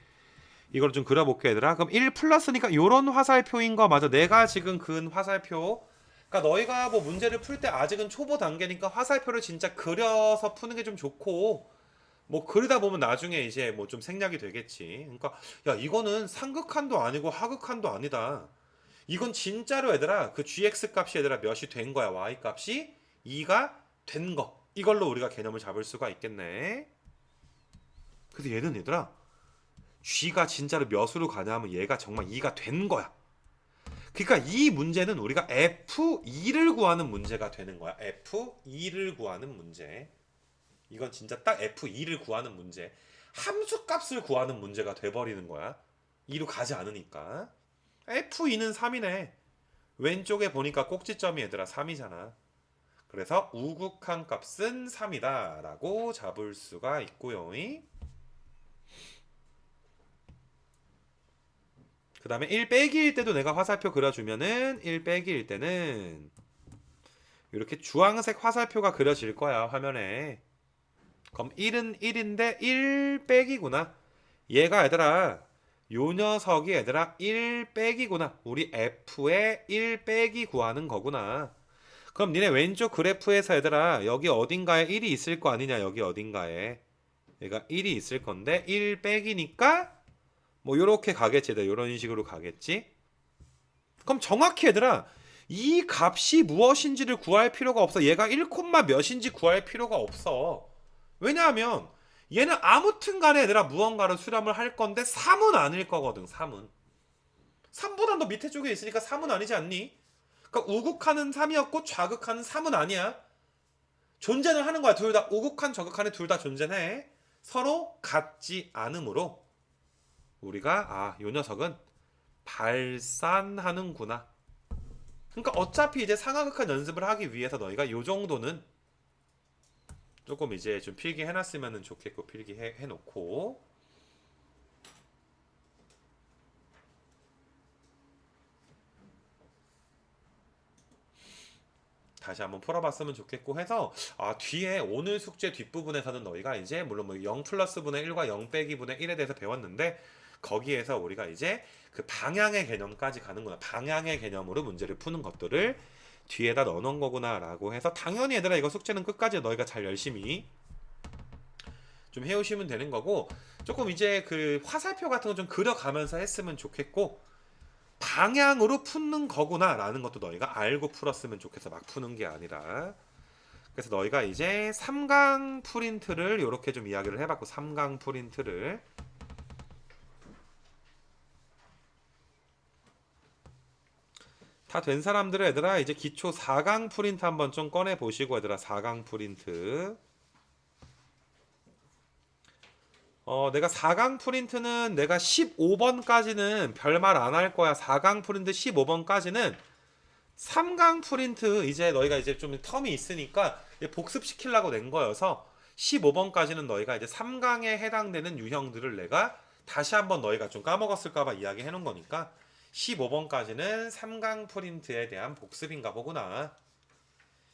이걸 좀 그려볼게 얘들아. 그럼 1 플러스니까 요런 화살표인 거 맞아. 내가 지금 그은 화살표. 그러니까 너희가 뭐 문제를 풀 때 아직은 초보 단계니까 화살표를 진짜 그려서 푸는 게 좀 좋고 뭐 그리다 보면 나중에 이제 뭐 좀 생략이 되겠지. 그러니까 야 이거는 상극한도 아니고 하극한도 아니다. 이건 진짜로 얘들아 그 gx 값이 얘들아 몇이 된 거야. y 값이 2가 된 거. 이걸로 우리가 개념을 잡을 수가 있겠네. 그래서 얘는 얘들아 g가 진짜로 몇으로 가냐 하면 얘가 정말 2가 된 거야. 그러니까 이 문제는 우리가 F2를 구하는 문제가 되는 거야. F2를 구하는 문제. 이건 진짜 딱 F2를 구하는 문제. 함수 값을 구하는 문제가 돼버리는 거야. 2로 가지 않으니까. F2는 3이네. 왼쪽에 보니까 꼭지점이 얘들아 3이잖아. 그래서 우극한 값은 3이다 라고 잡을 수가 있고요. 그 다음에 1 빼기일 때도 내가 화살표 그려주면은 1 빼기일 때는 이렇게 주황색 화살표가 그려질 거야 화면에. 그럼 1은 1인데 1 빼기구나. 얘가 얘들아 요 녀석이 얘들아 1 빼기구나. 우리 F의 1 빼기 구하는 거구나. 그럼 니네 왼쪽 그래프에서 얘들아 여기 어딘가에 1이 있을 거 아니냐. 여기 어딘가에 얘가 1이 있을 건데 1 빼기니까 뭐 요렇게 가겠지. 요런 식으로 가겠지. 그럼 정확히 얘들아 이 값이 무엇인지를 구할 필요가 없어. 얘가 1, 몇인지 구할 필요가 없어. 왜냐하면 얘는 아무튼 간에 얘들아 무언가를 수렴을 할 건데 3은 아닐 거거든. 3은 3보다 더 밑에 쪽에 있으니까 3은 아니지 않니? 그러니까 우극한은 3이었고 좌극한은 3은 아니야. 존재는 하는 거야. 둘 다 우극한 좌극한에 둘 다 존재해. 서로 같지 않으므로 우리가 요 녀석은 발산하는구나. 그러니까 어차피 이제 상하극한 연습을 하기 위해서 너희가 요 정도는 조금 이제 좀 필기해놨으면 좋겠고 필기해놓고 다시 한번 풀어봤으면 좋겠고 해서 뒤에 오늘 숙제 뒷부분에서는 너희가 이제 물론 뭐 0 플러스 분의 1과 0 빼기 분의 1에 대해서 배웠는데 거기에서 우리가 이제 그 방향의 개념까지 가는구나. 방향의 개념으로 문제를 푸는 것들을 뒤에다 넣어놓은 거구나 라고 해서 당연히 얘들아 이거 숙제는 끝까지 너희가 잘 열심히 좀 해오시면 되는 거고 조금 이제 그 화살표 같은 거 좀 그려가면서 했으면 좋겠고 방향으로 푸는 거구나 라는 것도 너희가 알고 풀었으면 좋겠어. 막 푸는 게 아니라. 그래서 너희가 이제 3강 프린트를 이렇게 좀 이야기를 해봤고 3강 프린트를 다 된 사람들은 얘들아 이제 기초 4강 프린트 한번 좀 꺼내 보시고 얘들아 4강 프린트 내가 4강 프린트는 내가 15번까지는 별말 안 할 거야. 4강 프린트 15번까지는 3강 프린트 이제 너희가 이제 좀 텀이 있으니까 복습시키려고 낸 거여서 15번까지는 너희가 이제 3강에 해당되는 유형들을 내가 다시 한번 너희가 좀 까먹었을까봐 이야기 해놓은 거니까 15번까지는 3강 프린트에 대한 복습인가 보구나.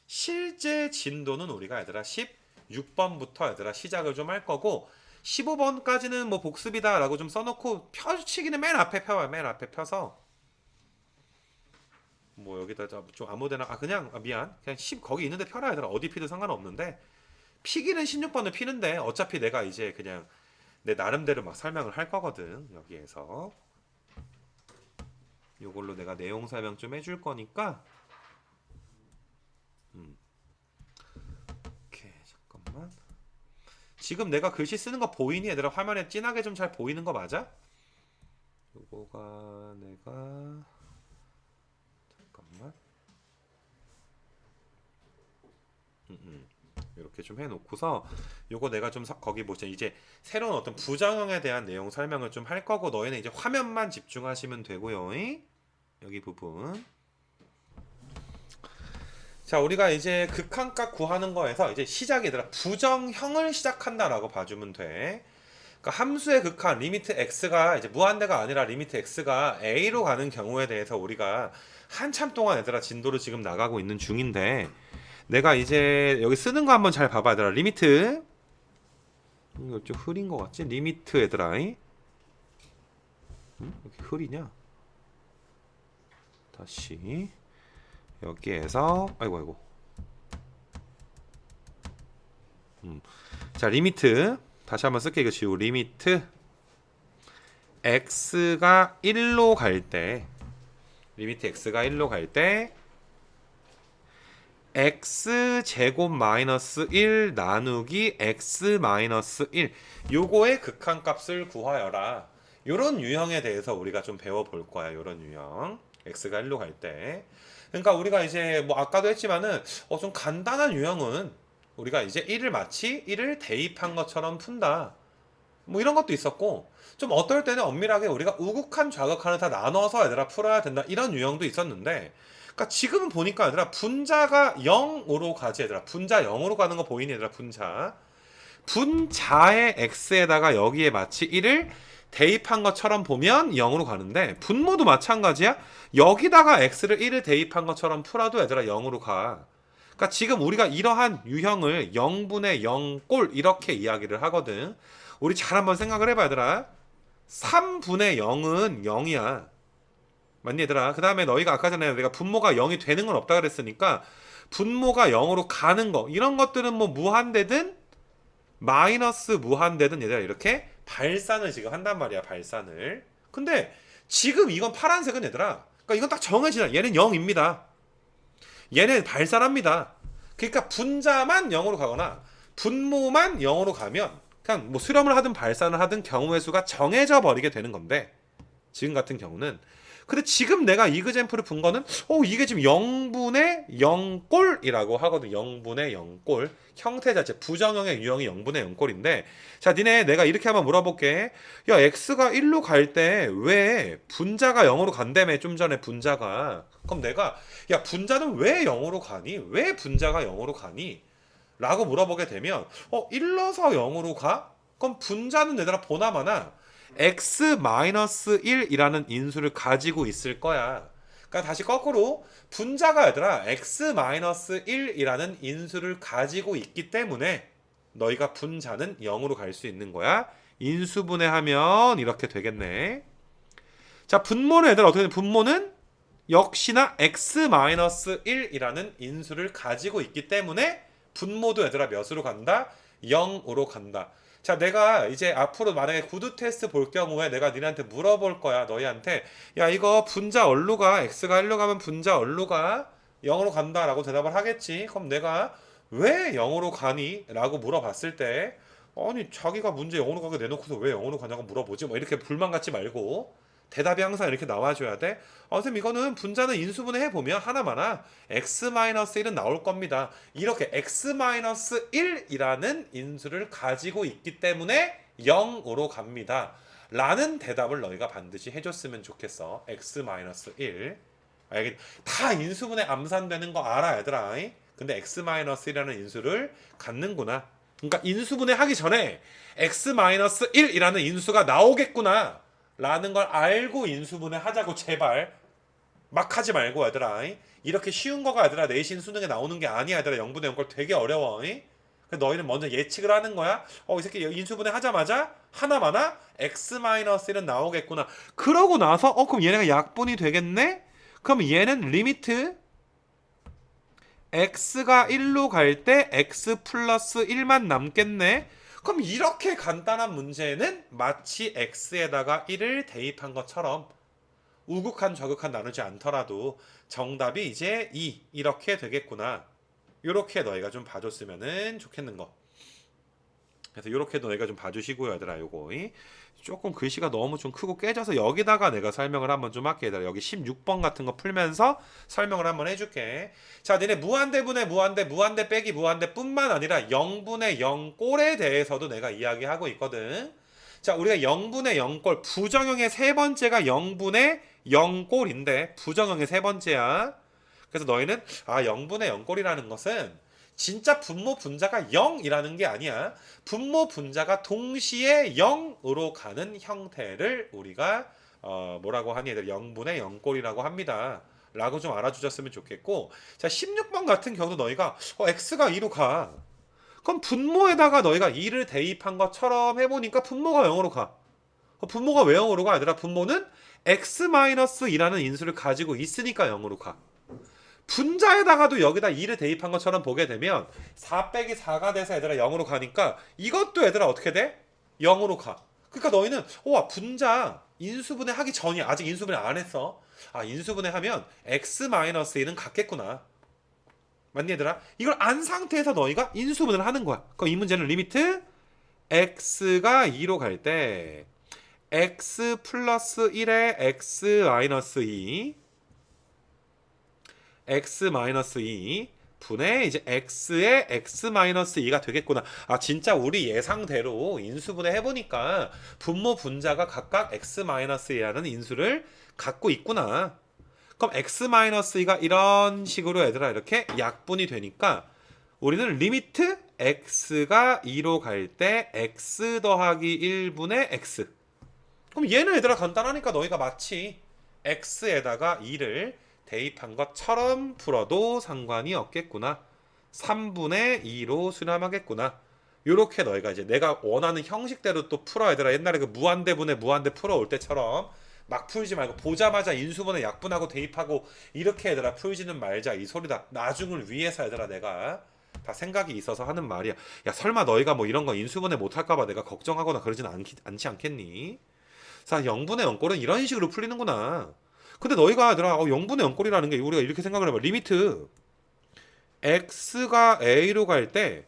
실제 진도는 우리가 얘들아 16번부터 얘들아 시작을 좀 할 거고 15번까지는 뭐 복습이다 라고 좀 써놓고 펴치기는 맨 앞에 펴봐. 맨 앞에 펴서 뭐 여기다 좀 아무데나 그냥 미안 그냥 10 거기 있는데 펴라 얘들아. 어디 피도 상관없는데 피기는 16번을 피는데 어차피 내가 이제 그냥 내 나름대로 막 설명을 할 거거든. 여기에서 요걸로 내가 내용 설명 좀 해줄 거니까 오케이 잠깐만. 지금 내가 글씨 쓰는 거 보이니 얘들아? 화면에 진하게 좀 잘 보이는 거 맞아? 요거가 내가 잠깐만 이렇게 좀 해놓고서 요거 내가 좀 거기 보자 이제 새로운 어떤 부정형에 대한 내용 설명을 좀 할 거고 너희는 이제 화면만 집중하시면 되고요. 여기 부분. 자 우리가 이제 극한값 구하는 거에서 이제 시작이더라. 부정형을 시작한다라고 봐주면 돼. 그러니까 함수의 극한 리미트 x가 이제 무한대가 아니라 리미트 x가 a로 가는 경우에 대해서 우리가 한참 동안 얘들아 진도를 지금 나가고 있는 중인데 내가 이제 여기 쓰는 거 한번 잘 봐봐 얘들아. 리미트 이거 좀 흐린 거 같지? 리미트 얘들아. 응? 왜 이렇게 흐리냐? 다시 여기에서 아이고 자 리미트 다시 한번 쓸게. 이거 지우고 리미트 x가 1로 갈 때 리미트 x가 1로 갈 때 x 제곱 마이너스 1 나누기 x 마이너스 1 요거의 극한값을 구하여라. 요런 유형에 대해서 우리가 좀 배워볼 거야. 요런 유형 x가 1로 갈 때. 그러니까 우리가 이제 뭐 아까도 했지만은 좀 간단한 유형은 우리가 이제 1을 마치 1을 대입한 것처럼 푼다. 뭐 이런 것도 있었고 좀 어떨 때는 엄밀하게 우리가 우극한 좌극한을 다 나눠서 얘들아 풀어야 된다. 이런 유형도 있었는데 그러니까 지금은 보니까 얘들아 분자가 0으로 가지 얘들아. 분자 0으로 가는 거 보이니 얘들아. 분자의 x에다가 여기에 마치 1을 대입한 것처럼 보면 0으로 가는데 분모도 마찬가지야. 여기다가 x를 1을 대입한 것처럼 풀어도 얘들아 0으로 가. 그러니까 지금 우리가 이러한 유형을 0분의 0꼴 이렇게 이야기를 하거든. 우리 잘 한번 생각을 해봐 얘들아. 3분의 0은 0이야. 맞니 얘들아? 그 다음에 너희가 아까 전에 내가 분모가 0이 되는 건 없다 그랬으니까 분모가 0으로 가는 거 이런 것들은 뭐 무한대든 마이너스 무한대든 얘들아 이렇게 발산을 지금 한단 말이야. 발산을. 근데 지금 이건 파란색은 얘들아 그러니까 이건 딱 정해지나. 얘는 0입니다. 얘는 발산합니다. 그러니까 분자만 0으로 가거나 분모만 0으로 가면 그냥 뭐 수렴을 하든 발산을 하든 경우의 수가 정해져 버리게 되는 건데 지금 같은 경우는 근데 지금 내가 이그젠플을 본 거는 이게 지금 0분의 0꼴이라고 하거든. 0분의 0꼴 형태 자체 부정형의 유형이 0분의 0꼴인데 자 니네 내가 이렇게 한번 물어볼게. 야 x가 1로 갈 때 왜 분자가 0으로 간다며 좀 전에 분자가. 그럼 내가 야 분자는 왜 0으로 가니? 왜 분자가 0으로 가니? 라고 물어보게 되면 1러서 0으로 가? 그럼 분자는 얘들아 보나마나 x-1이라는 인수를 가지고 있을 거야. 그러니까 다시 거꾸로 분자가 얘들아 x-1이라는 인수를 가지고 있기 때문에 너희가 분자는 0으로 갈 수 있는 거야. 인수분해하면 이렇게 되겠네. 자 분모는 얘들아 어떻게 돼? 분모는 역시나 x-1이라는 인수를 가지고 있기 때문에 분모도 얘들아 몇으로 간다? 0으로 간다. 자 내가 이제 앞으로 만약에 구두 테스트 볼 경우에 내가 니네한테 물어볼 거야. 너희한테 야 이거 분자 얼로 가? x가 1로 가면 분자 얼로 가? 0으로 간다 라고 대답을 하겠지. 그럼 내가 왜 0으로 가니? 라고 물어봤을 때 아니 자기가 문제 0으로 가게 내놓고서 왜 0으로 가냐고 물어보지. 뭐 이렇게 불만 갖지 말고 대답이 항상 이렇게 나와줘야 돼. 선생님 이거는 분자는 인수분해 해보면 하나마나 x-1은 나올 겁니다. 이렇게 x-1이라는 인수를 가지고 있기 때문에 0으로 갑니다. 라는 대답을 너희가 반드시 해줬으면 좋겠어. x-1 다 인수분해 암산되는 거 알아 얘들아. 근데 x-1이라는 인수를 갖는구나. 그러니까 인수분해 하기 전에 x-1이라는 인수가 나오겠구나 라는 걸 알고 인수분해 하자고. 제발 막 하지 말고 얘들아. 이렇게 쉬운 거가 얘들아 내신 수능에 나오는 게 아니야 얘들아. 0분의 0꼴 되게 어려워. 너희는 먼저 예측을 하는 거야. 이 새끼 인수분해 하자마자 하나마나 x-1은 나오겠구나. 그러고 나서 그럼 얘네가 약분이 되겠네? 그럼 얘는 리미트 x가 1로 갈 때 x 플러스 1만 남겠네. 그럼 이렇게 간단한 문제는 마치 x에다가 1을 대입한 것처럼 우극한 저극한 나누지 않더라도 정답이 이제 2 이렇게 되겠구나. 이렇게 너희가 좀 봐줬으면 좋겠는 거. 그래서 이렇게 너희가 좀 봐주시고요, 얘들아. 요거 조금 글씨가 너무 좀 크고 깨져서 여기다가 내가 설명을 한번 좀 할게. 얘들아, 여기 16번 같은 거 풀면서 설명을 한번 해줄게. 자, 너네 무한대분의 무한대, 무한대 빼기 무한대 뿐만 아니라 0분의 0꼴에 대해서도 내가 이야기하고 있거든. 자, 우리가 0분의 0꼴, 부정형의 세 번째가 0분의 0꼴인데 부정형의 세 번째야. 그래서 너희는 0분의 0꼴이라는 것은 진짜 분모 분자가 0이라는 게 아니야. 분모 분자가 동시에 0으로 가는 형태를 우리가 뭐라고 하니? 얘들 0분의 0꼴이라고 합니다. 라고 좀 알아주셨으면 좋겠고, 자 16번 같은 경우도 너희가 x가 2로 가. 그럼 분모에다가 너희가 2를 대입한 것처럼 해보니까 분모가 0으로 가. 분모가 왜 0으로 가? 얘들아, 분모는 x-2라는 인수를 가지고 있으니까 0으로 가. 분자에다가도 여기다 2를 대입한 것처럼 보게 되면 4 빼기 4가 돼서 얘들아 0으로 가니까 이것도 얘들아 어떻게 돼? 0으로 가. 그러니까 너희는 분자 인수분해 하기 전이야. 아직 인수분해 안 했어. 인수분해 하면 x-1은 같겠구나. 맞니 얘들아? 이걸 안 상태에서 너희가 인수분해를 하는 거야. 그럼 이 문제는 리미트 x가 2로 갈 때 x 플러스 1에 x 마이너스 2 x-2 분의 이제 x의 x-2가 되겠구나. 진짜 우리 예상대로 인수분해 해보니까 분모 분자가 각각 x-2라는 인수를 갖고 있구나. 그럼 x-2가 이런 식으로 얘들아 이렇게 약분이 되니까 우리는 리미트 x가 2로 갈 때 x 더하기 1분의 x. 그럼 얘는 얘들아 간단하니까 너희가 마치 x에다가 2를 대입한 것처럼 풀어도 상관이 없겠구나. 3분의 2로 수렴하겠구나. 요렇게 너희가 이제 내가 원하는 형식대로 또 풀어. 얘들아 옛날에 그 무한대분의 무한대 풀어올 때처럼 막 풀지 말고 보자마자 인수분해 약분하고 대입하고 이렇게 얘들아 풀지는 말자 이 소리다. 나중을 위해서 얘들아 내가 다 생각이 있어서 하는 말이야. 야 설마 너희가 뭐 이런 거 인수분해 못할까봐 내가 걱정하거나 그러진 않지 않겠니? 자 0분의 0꼴은 이런 식으로 풀리는구나. 근데 너희가 얘들아 0분의 0꼴이라는 게 우리가 이렇게 생각을 해봐. 리미트 x가 a로 갈 때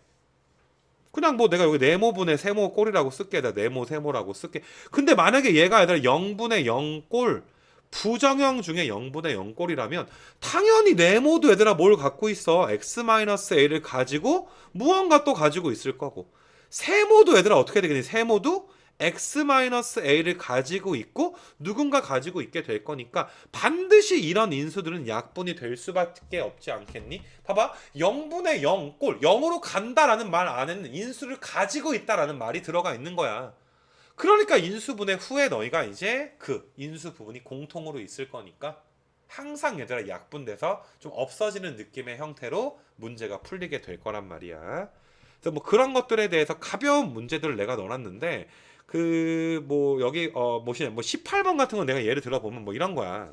그냥 뭐 내가 여기 네모분의 세모 꼴이라고 쓸게. 내가 네모 세모라고 쓸게. 근데 만약에 얘가 얘들아 0분의 0꼴 부정형 중에 0분의 0꼴이라면 당연히 네모도 얘들아 뭘 갖고 있어? x-a를 가지고 무언가 또 가지고 있을 거고, 세모도 얘들아 어떻게 되겠니? 세모도 x-a를 가지고 있고 누군가 가지고 있게 될 거니까 반드시 이런 인수들은 약분이 될 수밖에 없지 않겠니? 봐봐, 0분의 0꼴 0으로 간다라는 말 안에는 인수를 가지고 있다라는 말이 들어가 있는 거야. 그러니까 인수분해 후에 너희가 이제 그 인수 부분이 공통으로 있을 거니까 항상 얘들아 약분돼서 좀 없어지는 느낌의 형태로 문제가 풀리게 될 거란 말이야. 그래서 뭐 그런 것들에 대해서 가벼운 문제들을 내가 넣어놨는데 그 뭐 여기 뭐 18번 같은 거 내가 예를 들어보면 뭐 이런 거야.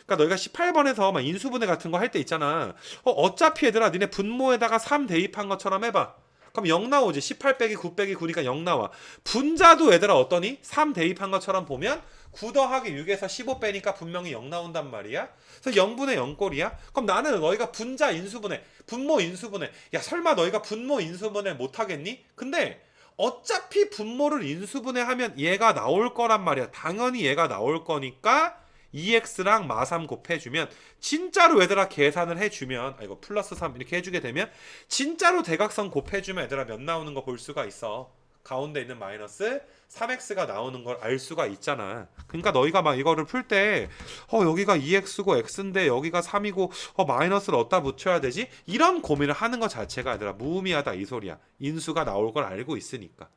그러니까 너희가 18번에서 막 인수분해 같은 거 할 때 있잖아. 어차피 얘들아 니네 분모에다가 3 대입한 것처럼 해봐. 그럼 0 나오지. 18 빼기 9 빼기 9니까 0 나와. 분자도 얘들아 어떠니? 3 대입한 것처럼 보면 9 더하기 6에서 15 빼니까 분명히 0 나온단 말이야. 그래서 0분의 0꼴이야. 그럼 나는 너희가 분자 인수분해, 분모 인수분해. 야 설마 너희가 분모 인수분해 못하겠니? 근데 어차피 분모를 인수분해하면 얘가 나올 거란 말이야. 당연히 얘가 나올 거니까 2x랑 마3 곱해주면 진짜로 얘들아 계산을 해주면 이거 플러스 3 이렇게 해주게 되면 진짜로 대각선 곱해주면 얘들아 몇 나오는 거 볼 수가 있어. 가운데 있는 마이너스 3x가 나오는 걸 알 수가 있잖아. 그러니까 너희가 막 이거를 풀 때 여기가 2x고 x인데 여기가 3이고 마이너스를 어디다 붙여야 되지? 이런 고민을 하는 것 자체가 얘들아 무의미하다 이 소리야. 인수가 나올 걸 알고 있으니까.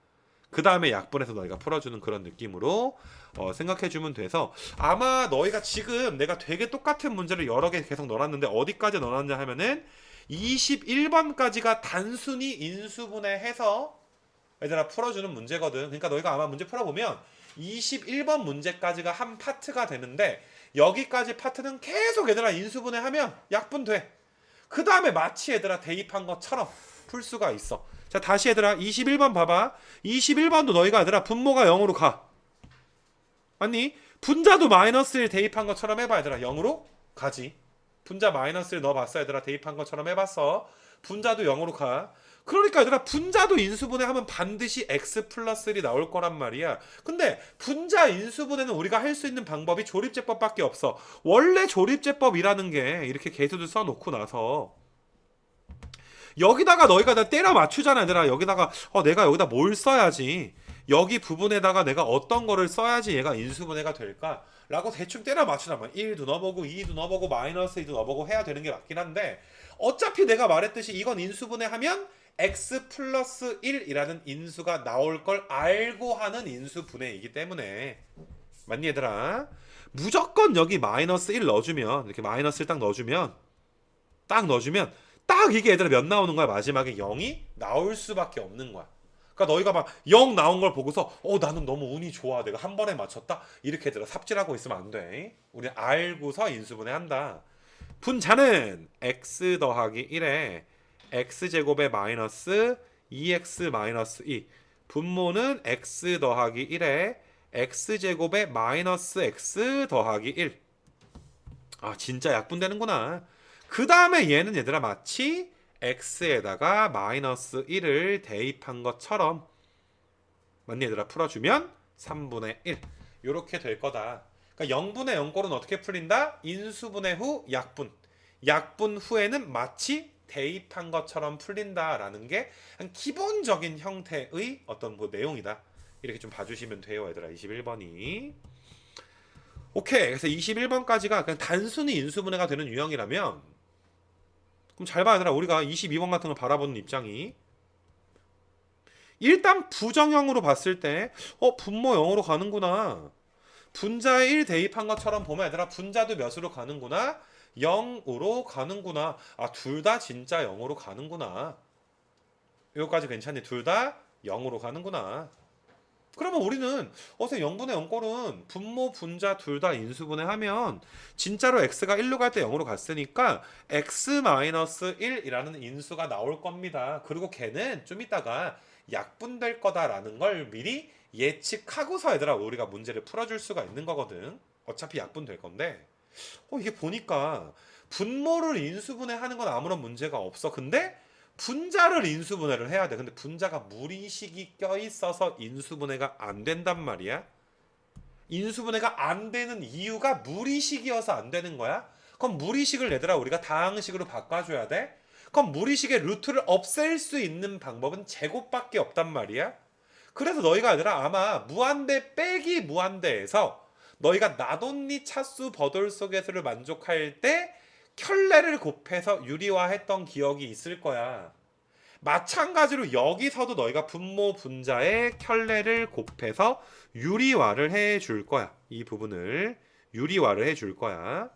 그 다음에 약분해서 너희가 풀어주는 그런 느낌으로 생각해주면 돼서 아마 너희가 지금 내가 되게 똑같은 문제를 여러 개 계속 넣어놨는데 어디까지 넣어놨냐 하면은 21번까지가 단순히 인수분해해서 얘들아 풀어주는 문제거든. 그러니까 너희가 아마 문제 풀어보면 21번 문제까지가 한 파트가 되는데 여기까지 파트는 계속 얘들아 인수분해하면 약분 돼. 그 다음에 마치 얘들아 대입한 것처럼 풀 수가 있어. 자, 다시 얘들아 21번 봐봐. 21번도 너희가 얘들아 분모가 0으로 가. 아니 분자도 마이너스 1 대입한 것처럼 해봐. 얘들아 0으로 가지. 분자 마이너스 1 넣어봤어. 얘들아 대입한 것처럼 해봤어. 분자도 0으로 가. 그러니까 얘들아 분자도 인수분해하면 반드시 x 플러스 1이 나올 거란 말이야. 근데 분자 인수분해는 우리가 할 수 있는 방법이 조립제법밖에 없어. 원래 조립제법이라는 게 이렇게 계수도 써놓고 나서 여기다가 너희가 다 때려 맞추잖아. 얘들아 여기다가 내가 여기다 뭘 써야지, 여기 부분에다가 내가 어떤 거를 써야지 얘가 인수분해가 될까 라고 대충 때려 맞추나만 1도 넣어보고 2도 넣어보고 마이너스 2도 넣어보고 해야 되는 게 맞긴 한데, 어차피 내가 말했듯이 이건 인수분해하면 x 플러스 1이라는 인수가 나올 걸 알고 하는 인수분해이기 때문에, 맞니 얘들아? 무조건 여기 마이너스 1 넣어주면, 이렇게 마이너스 1 딱 넣어주면 딱 이게 얘들아 몇 나오는 거야? 마지막에 0이 나올 수밖에 없는 거야. 그러니까 너희가 막 0 나온 걸 보고서 나는 너무 운이 좋아, 내가 한 번에 맞췄다, 이렇게 얘들아 삽질하고 있으면 안 돼. 우리 알고서 인수분해 한다. 분자는 x 더하기 1에 x제곱에 마이너스 2x 마이너스 2, 분모는 x 더하기 1에 x제곱에 마이너스 x 더하기 1. 아 진짜 약분되는구나. 그 다음에 얘는 얘들아 마치 x에다가 마이너스 1을 대입한 것처럼, 맞니 얘들아? 풀어주면 3분의 1 요렇게 될 거다. 그러니까 0분의 0꼴은 어떻게 풀린다? 인수분해 후 약분, 약분 후에는 마치 대입한 것처럼 풀린다라는 게 기본적인 형태의 어떤 뭐 내용이다. 이렇게 좀 봐주시면 돼요 얘들아. 21번이 오케이. 그래서 21번까지가 그냥 단순히 인수분해가 되는 유형이라면, 그럼 잘 봐야 되라. 우리가 22번 같은 걸 바라보는 입장이 일단 부정형으로 봤을 때 분모 0으로 가는구나, 분자에 1 대입한 것처럼 보면 얘들아 분자도 몇으로 가는구나? 0으로 가는구나. 아 둘 다 진짜 0으로 가는구나. 여기까지 괜찮니? 둘 다 0으로 가는구나. 그러면 우리는 0분의 0꼴은 분모 분자 둘 다 인수분해하면 진짜로 x가 1로 갈 때 0으로 갔으니까 x-1이라는 인수가 나올 겁니다. 그리고 걔는 좀 이따가 약분될 거다라는 걸 미리 예측하고서 얘들아 우리가 문제를 풀어줄 수가 있는 거거든. 어차피 약분될 건데 이게 보니까 분모를 인수분해하는 건 아무런 문제가 없어. 근데 분자를 인수분해를 해야 돼. 근데 분자가 무리식이 껴있어서 인수분해가 안 된단 말이야. 인수분해가 안 되는 이유가 무리식이어서 안 되는 거야. 그럼 무리식을 얘들아 우리가 다항식으로 바꿔줘야 돼. 그럼 무리식의 루트를 없앨 수 있는 방법은 제곱밖에 없단 말이야. 그래서 너희가 얘들아 아마 무한대 빼기 무한대에서 너희가 나돈니 차수 버돌속에서를 만족할 때 켤레를 곱해서 유리화했던 기억이 있을 거야. 마찬가지로 여기서도 너희가 분모 분자의 켤레를 곱해서 유리화를 해줄 거야. 이 부분을 유리화를 해줄 거야.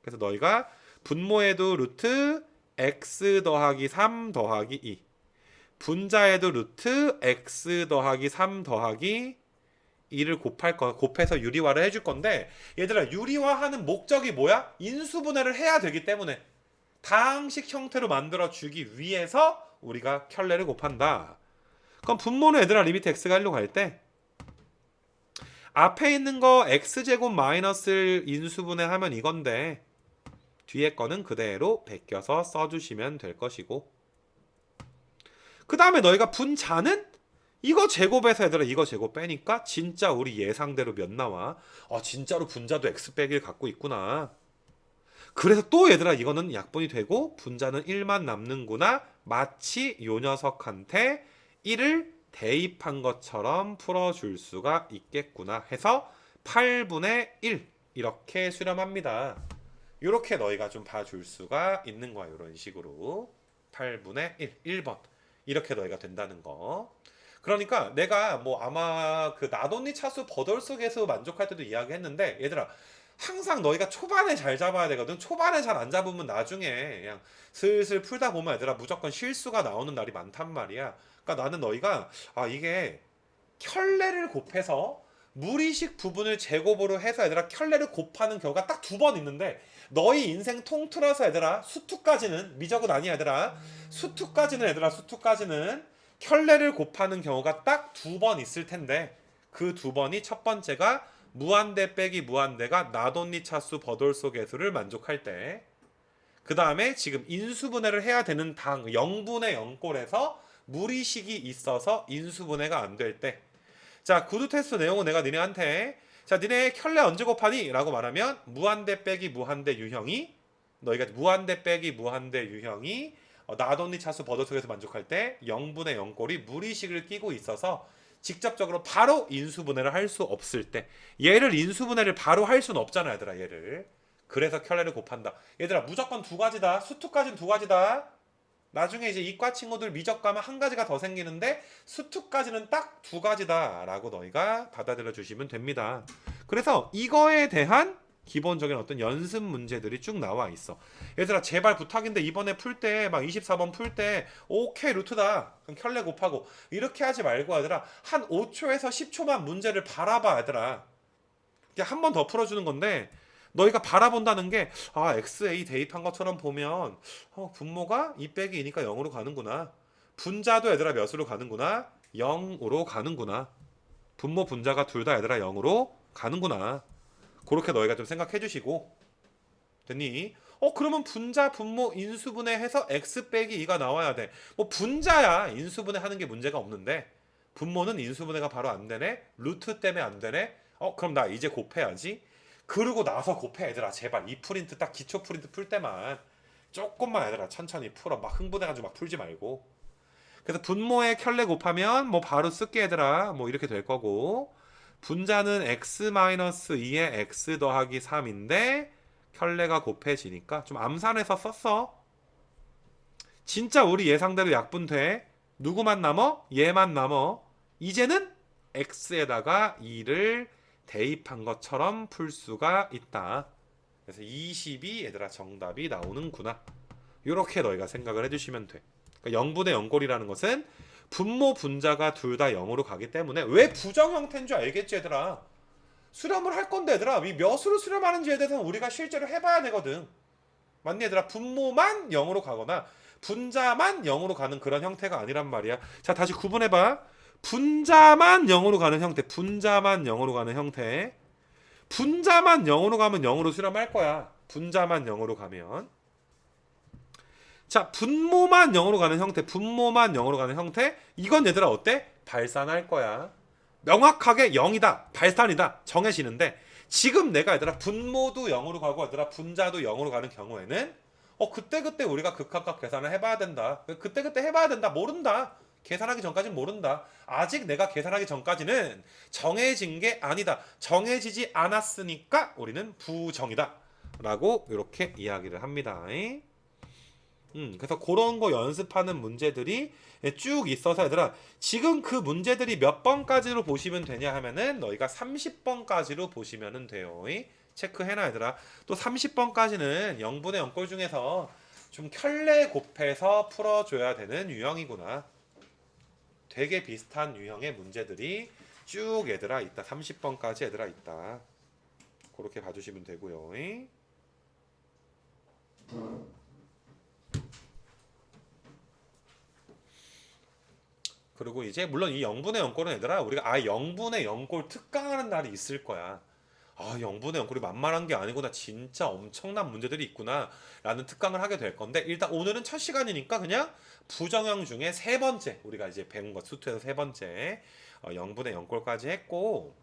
그래서 너희가 분모에도 루트 x 더하기 3 더하기 2, 분자에도 루트 x 더하기 3 더하기 2를 곱해서 유리화를 해줄 건데, 얘들아 유리화하는 목적이 뭐야? 인수분해를 해야 되기 때문에 다항식 형태로 만들어 주기 위해서 우리가 켤레를 곱한다. 그럼 분모는 얘들아 리미트 x가 1로 갈 때 앞에 있는 거 x제곱 마이너스를 인수분해하면 이건데 뒤에 거는 그대로 베껴서 써주시면 될 것이고, 그 다음에 너희가 분자는 이거 제곱해서 얘들아 이거 제곱 빼니까 진짜 우리 예상대로 몇 나와? 진짜로 분자도 x 빼기를 갖고 있구나. 그래서 또 얘들아 이거는 약분이 되고 분자는 1만 남는구나. 마치 요 녀석한테 1을 대입한 것처럼 풀어줄 수가 있겠구나 해서 8분의 1 이렇게 수렴합니다. 이렇게 너희가 좀 봐줄 수가 있는 거야. 이런 식으로 8분의 1, 1번 이렇게 너희가 된다는 거. 그러니까 내가 뭐 아마 그 나돈니 차수 버돌속에서 만족할 때도 이야기했는데, 얘들아 항상 너희가 초반에 잘 잡아야 되거든. 초반에 잘 안 잡으면 나중에 그냥 슬슬 풀다 보면 얘들아 무조건 실수가 나오는 날이 많단 말이야. 그러니까 나는 너희가 이게 켤레를 곱해서 무리식 부분을 제곱으로 해서 얘들아 켤레를 곱하는 경우가 딱 두 번 있는데 너희 인생 통틀어서 얘들아 수투까지는 미적은 아니야 얘들아 수투까지는 켤레를 곱하는 경우가 딱 두 번 있을 텐데 그 두 번이 첫 번째가 무한대 빼기 무한대가 나돈니 차수 버돌소 개수를 만족할 때, 그 다음에 지금 인수분해를 해야 되는 당 0분의 0꼴에서 무리식이 있어서 인수분해가 안 될 때. 자, 구두 테스트 내용은 내가 니네한테 자, 니네 켤레 언제 곱하니? 라고 말하면 무한대 빼기 무한대 유형이 너희가 무한대 빼기 무한대 유형이 나돈니 차수 버돌속에서 만족할 때 0분의 0꼴이 무리식을 끼고 있어서 직접적으로 바로 인수분해를 할 수 없을 때, 얘를 인수분해를 바로 할 수는 없잖아 얘들아 얘를. 그래서 켤레를 곱한다. 얘들아 무조건 두 가지다. 수투까지는 두 가지다. 나중에 이제 이과 친구들 미적 가면 한 가지가 더 생기는데 수투까지는 딱 두 가지다 라고 너희가 받아들여 주시면 됩니다. 그래서 이거에 대한 기본적인 어떤 연습 문제들이 쭉 나와 있어. 얘들아 제발 부탁인데 이번에 풀 때 막 24번 풀 때 오케이 루트다 그럼 켤레 곱하고 이렇게 하지 말고 얘들아 한 5초에서 10초만 문제를 바라봐 얘들아. 한 번 더 풀어주는 건데 너희가 바라본다는 게 XA 대입한 것처럼 보면 분모가 2 빼기 2니까 0으로 가는구나. 분자도 얘들아 몇으로 가는구나. 0으로 가는구나. 분모 분자가 둘 다 얘들아 0으로 가는구나. 그렇게 너희가 좀 생각해 주시고 됐니? 그러면 분자 분모 인수분해 해서 x 빼기 2가 나와야 돼. 뭐 분자야 인수분해 하는 게 문제가 없는데 분모는 인수분해가 바로 안 되네. 루트 때문에 안 되네. 그럼 나 이제 곱해야지. 그러고 나서 곱해 얘들아 제발. 이 프린트 딱 기초 프린트 풀 때만 조금만 얘들아 천천히 풀어. 막 흥분해가지고 막 풀지 말고. 그래서 분모에 켤레 곱하면 뭐 바로 쓸게 얘들아 뭐 이렇게 될 거고, 분자는 x-2에 x 더하기 3인데 켤레가 곱해지니까 좀 암산해서 썼어. 진짜 우리 예상대로 약분돼. 누구만 남어? 얘만 남어. 이제는 x에다가 2를 대입한 것처럼 풀 수가 있다. 그래서 20이 얘들아 정답이 나오는구나. 이렇게 너희가 생각을 해주시면 돼. 그러니까 0분의 0꼴이라는 것은 분모 분자가 둘 다 0으로 가기 때문에 왜 부정 형태인 줄 알겠지 얘들아. 수렴을 할 건데 얘들아 이 몇으로 수렴하는지에 대해서는 우리가 실제로 해봐야 되거든. 맞니 얘들아? 분모만 0으로 가거나 분자만 0으로 가는 그런 형태가 아니란 말이야. 자 다시 구분해봐. 분자만 0으로 가는 형태, 분자만 0으로 가는 형태. 분자만 0으로 가면 0으로 수렴할 거야. 분자만 0으로 가면. 자 분모만 0으로 가는 형태, 분모만 0으로 가는 형태. 이건 얘들아 어때? 발산할 거야. 명확하게 0이다, 발산이다 정해지는데 지금 내가 얘들아 분모도 0으로 가고 얘들아 분자도 0으로 가는 경우에는 그때그때 우리가 극학과 계산을 해봐야 된다. 그때그때 해봐야 된다. 모른다. 계산하기 전까지는 모른다. 아직 내가 계산하기 전까지는 정해진 게 아니다. 정해지지 않았으니까 우리는 부정이다 라고 이렇게 이야기를 합니다. 그래서 그런 거 연습하는 문제들이 쭉 있어서 얘들아 지금 그 문제들이 몇 번까지로 보시면 되냐 하면은 너희가 30번까지로 보시면 돼요. 체크해놔 얘들아. 또 30번까지는 0분의 0꼴 중에서 좀 켤레 곱해서 풀어줘야 되는 유형이구나. 되게 비슷한 유형의 문제들이 쭉 얘들아 있다. 30번까지 얘들아 있다. 그렇게 봐주시면 되고요. 그리고 이제 물론 이 0분의 0꼴은 얘들아 우리가 0분의 0꼴 특강하는 날이 있을 거야. 0분의 0꼴이 만만한 게 아니구나. 진짜 엄청난 문제들이 있구나 라는 특강을 하게 될 건데 일단 오늘은 첫 시간이니까 그냥 부정형 중에 세 번째 우리가 이제 배운 것 수투에서 세 번째 0분의 0꼴까지 했고,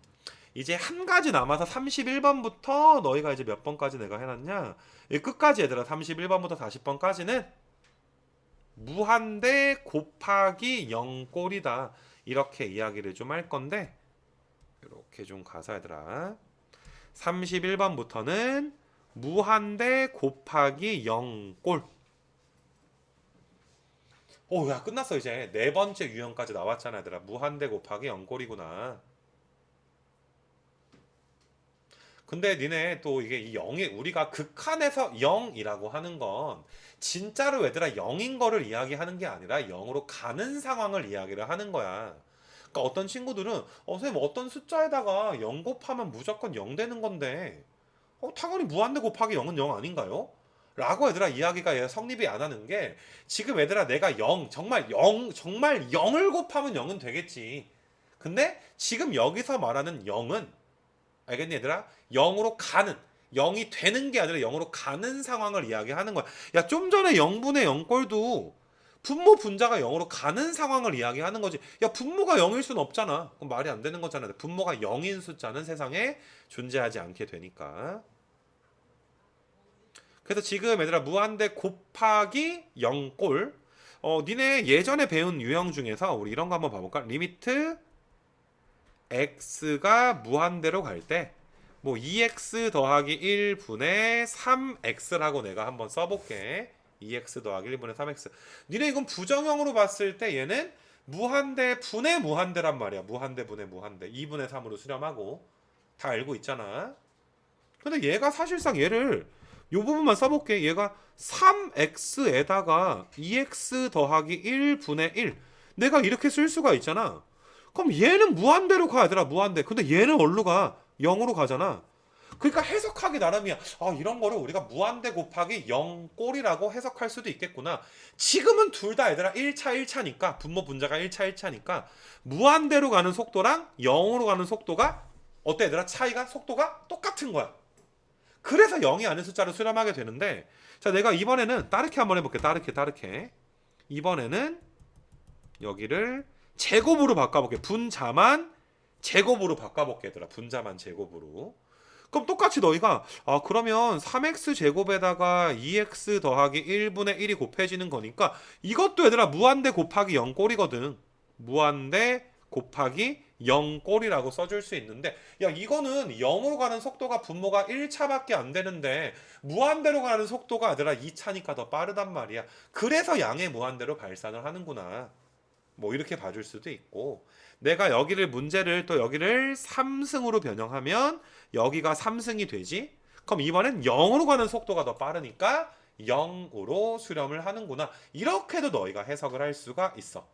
이제 한 가지 남아서 31번부터 너희가 이제 몇 번까지 내가 해놨냐 끝까지 얘들아 31번부터 40번까지는 무한대 곱하기 0꼴이다 이렇게 이야기를 좀 할 건데 이렇게 좀 가서 얘들아 31번부터는 무한대 곱하기 0꼴. 야 끝났어. 이제 네 번째 유형까지 나왔잖아 얘들아. 무한대 곱하기 0꼴이구나. 근데 니네 또 이게 이 0이 우리가 극한에서 0이라고 하는 건 진짜로 얘들아 0인 거를 이야기하는 게 아니라 0으로 가는 상황을 이야기를 하는 거야. 그러니까 어떤 친구들은 선생님 어떤 숫자에다가 0 곱하면 무조건 0 되는 건데 당연히 무한대 곱하기 0은 0 아닌가요? 라고 얘들아 이야기가 얘 성립이 안 하는 게 지금 얘들아 내가 0 정말 0 정말 0을 곱하면 0은 되겠지. 근데 지금 여기서 말하는 0은 알겠니 얘들아? 0으로 가는 0이 되는 게 아니라 0으로 가는 상황을 이야기하는 거야. 야, 좀 전에 0분의 0 꼴도 분모 분자가 0으로 가는 상황을 이야기하는 거지. 야, 분모가 0일 수는 없잖아. 그럼 말이 안 되는 거잖아. 분모가 0인 숫자는 세상에 존재하지 않게 되니까. 그래서 지금 얘들아 무한대 곱하기 0꼴 니네 예전에 배운 유형 중에서 우리 이런 거 한번 봐볼까? 리미트 x가 무한대로 갈 때 뭐 2x 더하기 1분의 3x라고 내가 한번 써볼게. 2x 더하기 1분의 3x. 니네 이건 부정형으로 봤을 때 얘는 무한대 분의 무한대란 말이야. 무한대 분의 무한대. 2분의 3으로 수렴하고 다 알고 있잖아. 근데 얘가 사실상 얘를 요 부분만 써볼게. 얘가 3x에다가 2x 더하기 1분의 1 내가 이렇게 쓸 수가 있잖아. 그럼 얘는 무한대로 가 얘들아 무한대. 근데 얘는 어디로 가? 0으로 가잖아. 그러니까 해석하기 나름이야. 이런 거를 우리가 무한대 곱하기 0 꼴이라고 해석할 수도 있겠구나. 지금은 둘 다 얘들아 1차 1차니까 분모 분자가 1차 1차니까 무한대로 가는 속도랑 0으로 가는 속도가 어때 얘들아? 차이가 속도가 똑같은 거야. 그래서 0이 아닌 숫자를 수렴하게 되는데 자 내가 이번에는 따르게 한번 해볼게. 따르게 이번에는 여기를 제곱으로 바꿔볼게. 분자만 제곱으로 바꿔볼게 얘들아. 분자만 제곱으로. 그럼 똑같이 너희가 그러면 3x 제곱에다가 2x 더하기 1분의 1이 곱해지는 거니까 이것도 얘들아 무한대 곱하기 0 꼴이거든. 무한대 곱하기 0 꼴이라고 써줄 수 있는데 야 이거는 0으로 가는 속도가 분모가 1차밖에 안 되는데 무한대로 가는 속도가 얘들아 2차니까 더 빠르단 말이야. 그래서 양의 무한대로 발산을 하는구나. 뭐 이렇게 봐줄 수도 있고 내가 여기를 문제를 또 여기를 3승으로 변형하면 여기가 3승이 되지. 그럼 이번엔 0으로 가는 속도가 더 빠르니까 0으로 수렴을 하는구나. 이렇게도 너희가 해석을 할 수가 있어.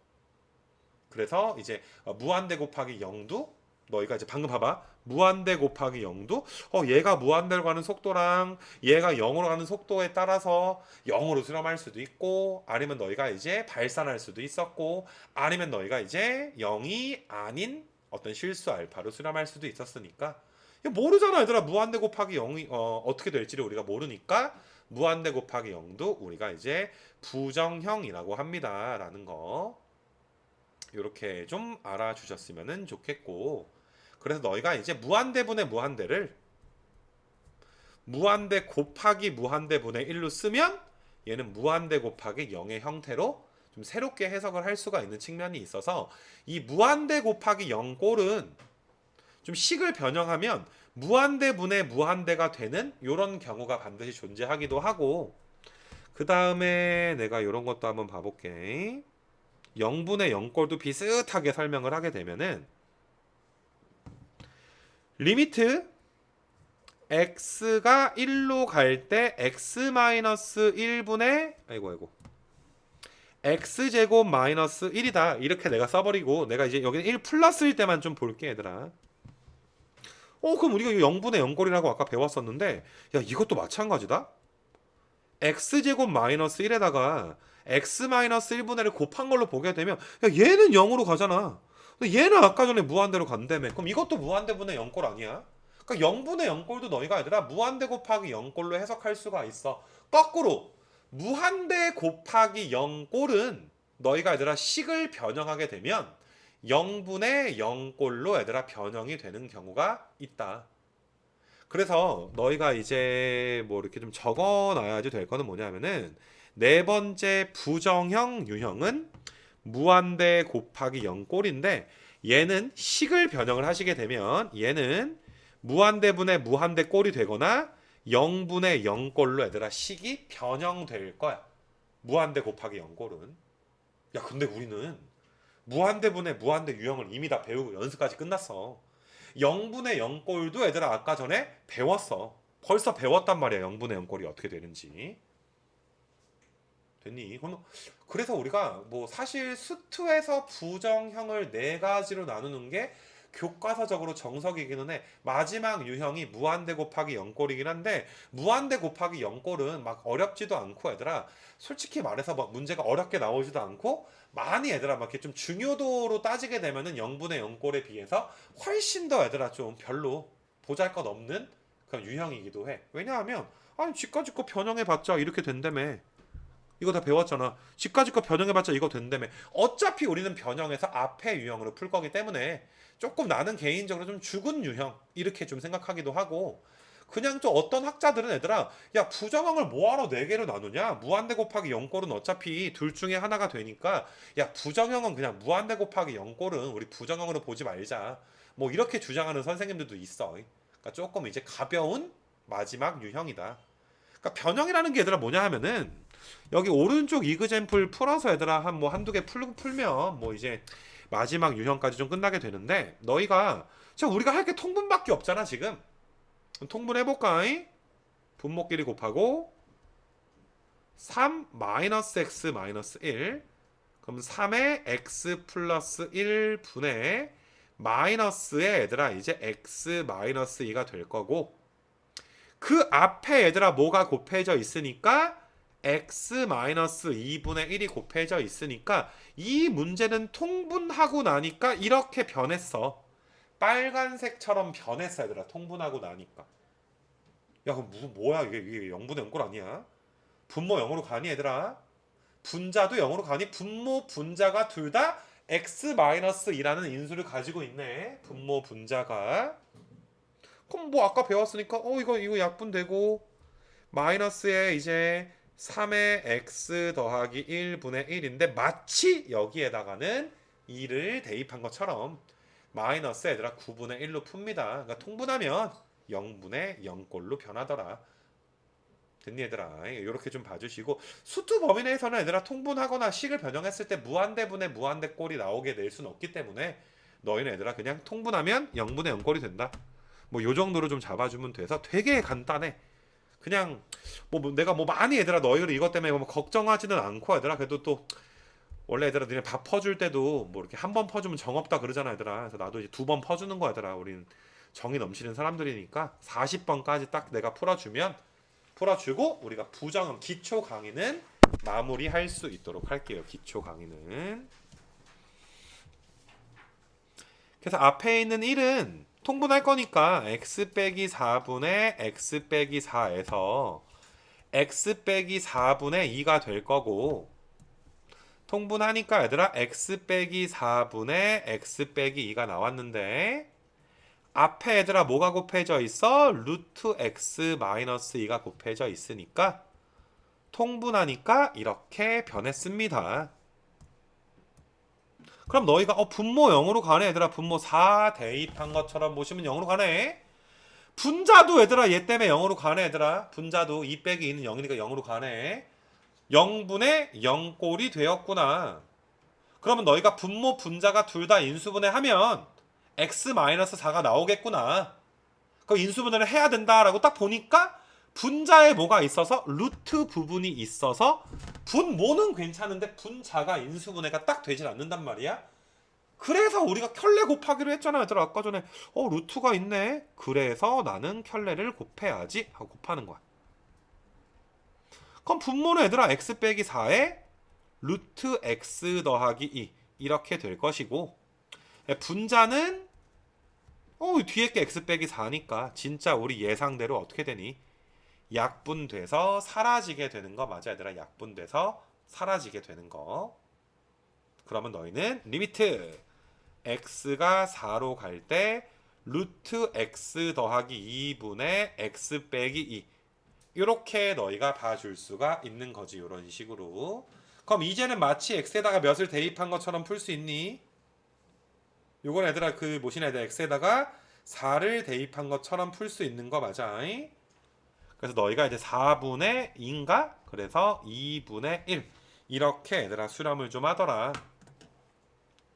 그래서 이제 무한대 곱하기 0도 너희가 이제 방금 봐봐. 무한대 곱하기 0도 얘가 무한대로 가는 속도랑 얘가 0으로 가는 속도에 따라서 0으로 수렴할 수도 있고 아니면 너희가 이제 발산할 수도 있었고 아니면 너희가 이제 0이 아닌 어떤 실수 알파로 수렴할 수도 있었으니까 모르잖아 얘들아. 무한대 곱하기 0이 어떻게 될지를 우리가 모르니까 무한대 곱하기 0도 우리가 이제 부정형이라고 합니다 라는 거 이렇게 좀 알아주셨으면 좋겠고 그래서 너희가 이제 무한대분의 무한대를 무한대 곱하기 무한대분의 1로 쓰면 얘는 무한대 곱하기 0의 형태로 좀 새롭게 해석을 할 수가 있는 측면이 있어서 이 무한대 곱하기 0 꼴은 좀 식을 변형하면 무한대분의 무한대가 되는 이런 경우가 반드시 존재하기도 하고 그 다음에 내가 이런 것도 한번 봐볼게. 0분의 0꼴도 비슷하게 설명을 하게 되면은 리미트 x가 1로 갈 때 x-1분의 x제곱 마이너스 1이다 이렇게 내가 써버리고 내가 이제 여기는 1 플러스일 때만 좀 볼게 얘들아. 그럼 우리가 0분의 0꼴이라고 아까 배웠었는데 야 이것도 마찬가지다. x제곱 마이너스 1에다가 x-1분의 1을 곱한 걸로 보게 되면 야 얘는 0으로 가잖아. 얘는 아까 전에 무한대로 간다며. 그럼 이것도 무한대분의 0꼴 아니야? 그러니까 0분의 0꼴도 너희가 얘들아 무한대 곱하기 0꼴로 해석할 수가 있어. 거꾸로 무한대 곱하기 0꼴은 너희가 얘들아 식을 변형하게 되면 0분의 0꼴로 얘들아 변형이 되는 경우가 있다. 그래서 너희가 이제 뭐 이렇게 좀 적어놔야지 될 거는 뭐냐면은 네 번째 부정형 유형은 무한대 곱하기 0꼴인데 얘는 식을 변형을 하시게 되면 얘는 무한대분의 무한대 꼴이 되거나 0분의 0꼴로 얘들아 식이 변형될 거야. 무한대 곱하기 0꼴은. 야 근데 우리는 무한대분의 무한대 유형을 이미 다 배우고 연습까지 끝났어. 0분의 0꼴도 얘들아 아까 전에 배웠어. 벌써 배웠단 말이야. 0분의 0꼴이 어떻게 되는지. 됐니? 그래서 우리가 뭐 사실 수투에서 부정형을 네 가지로 나누는 게 교과서적으로 정석이기는 해. 마지막 유형이 무한대 곱하기 0꼴이긴 한데 무한대 곱하기 0꼴은 막 어렵지도 않고 얘들아 솔직히 말해서 막 문제가 어렵게 나오지도 않고 많이 얘들아 막 이렇게 좀 중요도로 따지게 되면은 0분의 0꼴에 비해서 훨씬 더 얘들아 좀 별로 보잘것없는 그런 유형이기도 해. 왜냐하면 아니 지까지 거 변형해봤자 이렇게 된다며. 이거 다 배웠잖아. 집까지 거 변형해봤자 이거 된다며. 어차피 우리는 변형해서 앞에 유형으로 풀 거기 때문에 조금 나는 개인적으로 좀 죽은 유형 이렇게 좀 생각하기도 하고 그냥 좀 어떤 학자들은 얘들아 야 부정형을 뭐하러 4개로 나누냐 무한대 곱하기 0꼴은 어차피 둘 중에 하나가 되니까 야 부정형은 그냥 무한대 곱하기 0꼴은 우리 부정형으로 보지 말자 뭐 이렇게 주장하는 선생님들도 있어. 그러니까 조금 이제 가벼운 마지막 유형이다. 그러니까 변형이라는 게 얘들아 뭐냐 하면은 여기 오른쪽 이그젠플 풀어서 얘들아 한 뭐 한두 개 풀면 뭐 이제 마지막 유형까지 좀 끝나게 되는데 너희가 자 우리가 할 게 통분밖에 없잖아 지금. 통분 해볼까? 분모끼리 곱하고 3 마이너스 x 마이너스 1 그럼 3의 x 플러스 1 분의 마이너스에 얘들아 이제 x 마이너스 2가 될 거고 그 앞에 얘들아 뭐가 곱해져 있으니까 x 마이너스 2분의 1이 곱해져 있으니까 이 문제는 통분하고 나니까 이렇게 변했어. 빨간색처럼 변했어 얘들아 통분하고 나니까. 야 그럼 무슨 뭐야 이게 0분의 0꼴 아니야? 분모 0으로 가니 얘들아? 분자도 0으로 가니? 분모 분자가 둘 다 x-2라는 인수를 가지고 있네. 분모 분자가. 그럼 뭐 아까 배웠으니까 이거 약분되고 마이너스에 이제 3의 x 더하기 1분의 1인데 마치 여기에다가는 2를 대입한 것처럼 마이너스 얘들아 9분의 1로 풉니다. 그러니까 통분하면 0분의 0꼴로 변하더라. 됐니 얘들아? 이렇게 좀 봐주시고 수투 범위 내에서는 얘들아 통분하거나 식을 변형했을 때 무한대분의 무한대꼴이 나오게 낼 수는 없기 때문에 너희는 얘들아 그냥 통분하면 0분의 0꼴이 된다. 뭐 요 정도로 좀 잡아주면 돼서 되게 간단해. 그냥 뭐 내가 뭐 많이 얘들아 너희를 이것 때문에 뭐 걱정하지는 않고 얘들아 그래도 또 원래 얘들아 니네 밥 퍼줄 때도 뭐 이렇게 한 번 퍼주면 정없다 그러잖아 얘들아. 그래서 나도 이제 2번 퍼주는 거야 얘들아. 우린 정이 넘치는 사람들이니까 40번까지 딱 내가 풀어주고 우리가 부정음 기초 강의는 마무리할 수 있도록 할게요. 기초 강의는. 그래서 앞에 있는 1은 통분할 거니까 x 빼기 4분의 x 빼기 4에서 x 빼기 4분의 2가 될 거고 통분하니까 얘들아 x 빼기 4분의 x 빼기 2가 나왔는데 앞에 얘들아 뭐가 곱해져 있어? 루트 x 마이너스 2가 곱해져 있으니까 통분하니까 이렇게 변했습니다. 그럼 너희가 분모 0으로 가네 얘들아. 분모 4 대입한 것처럼 보시면 0으로 가네. 분자도 얘들아 얘 때문에 0으로 가네 얘들아. 분자도 2 빼기 2는 0이니까 0으로 가네. 0분의 0꼴이 되었구나. 그러면 너희가 분모 분자가 둘 다 인수분해하면 x-4가 나오겠구나. 그럼 인수분해를 해야 된다라고 딱 보니까 분자에 뭐가 있어서 루트 부분이 있어서 분모는 괜찮은데 분자가 인수분해가 딱 되질 않는단 말이야. 그래서 우리가 켤레 곱하기로 했잖아 얘들아. 아까 전에 루트가 있네. 그래서 나는 켤레를 곱해야지 하고 곱하는 거야. 그럼 분모는 얘들아 x 빼기 4에 루트 x 더하기 2 이렇게 될 것이고 분자는 뒤에 게 x 빼기 4니까 진짜 우리 예상대로 어떻게 되니? 약분돼서 사라지게 되는 거 맞아 얘들아. 약분돼서 사라지게 되는 거. 그러면 너희는 리미트 x가 4로 갈 때 루트 x 더하기 2분의 x 빼기 2 이렇게 너희가 봐줄 수가 있는 거지. 이런 식으로. 그럼 이제는 마치 x에다가 몇을 대입한 것처럼 풀 수 있니? 요건 얘들아 그 뭐시나 얘들아 x에다가 4를 대입한 것처럼 풀 수 있는 거 맞아. 그래서 너희가 이제 4분의 2인가? 그래서 2분의 1 이렇게 얘들아 수렴을 좀 하더라.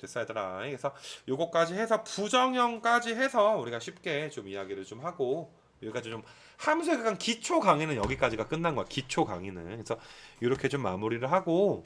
됐어 얘들아. 그래서 요거까지 해서 부정형까지 해서 우리가 쉽게 좀 이야기를 좀 하고 여기까지 좀 함수의 극한 기초 강의는 여기까지가 끝난 거야. 기초 강의는. 그래서 이렇게 좀 마무리를 하고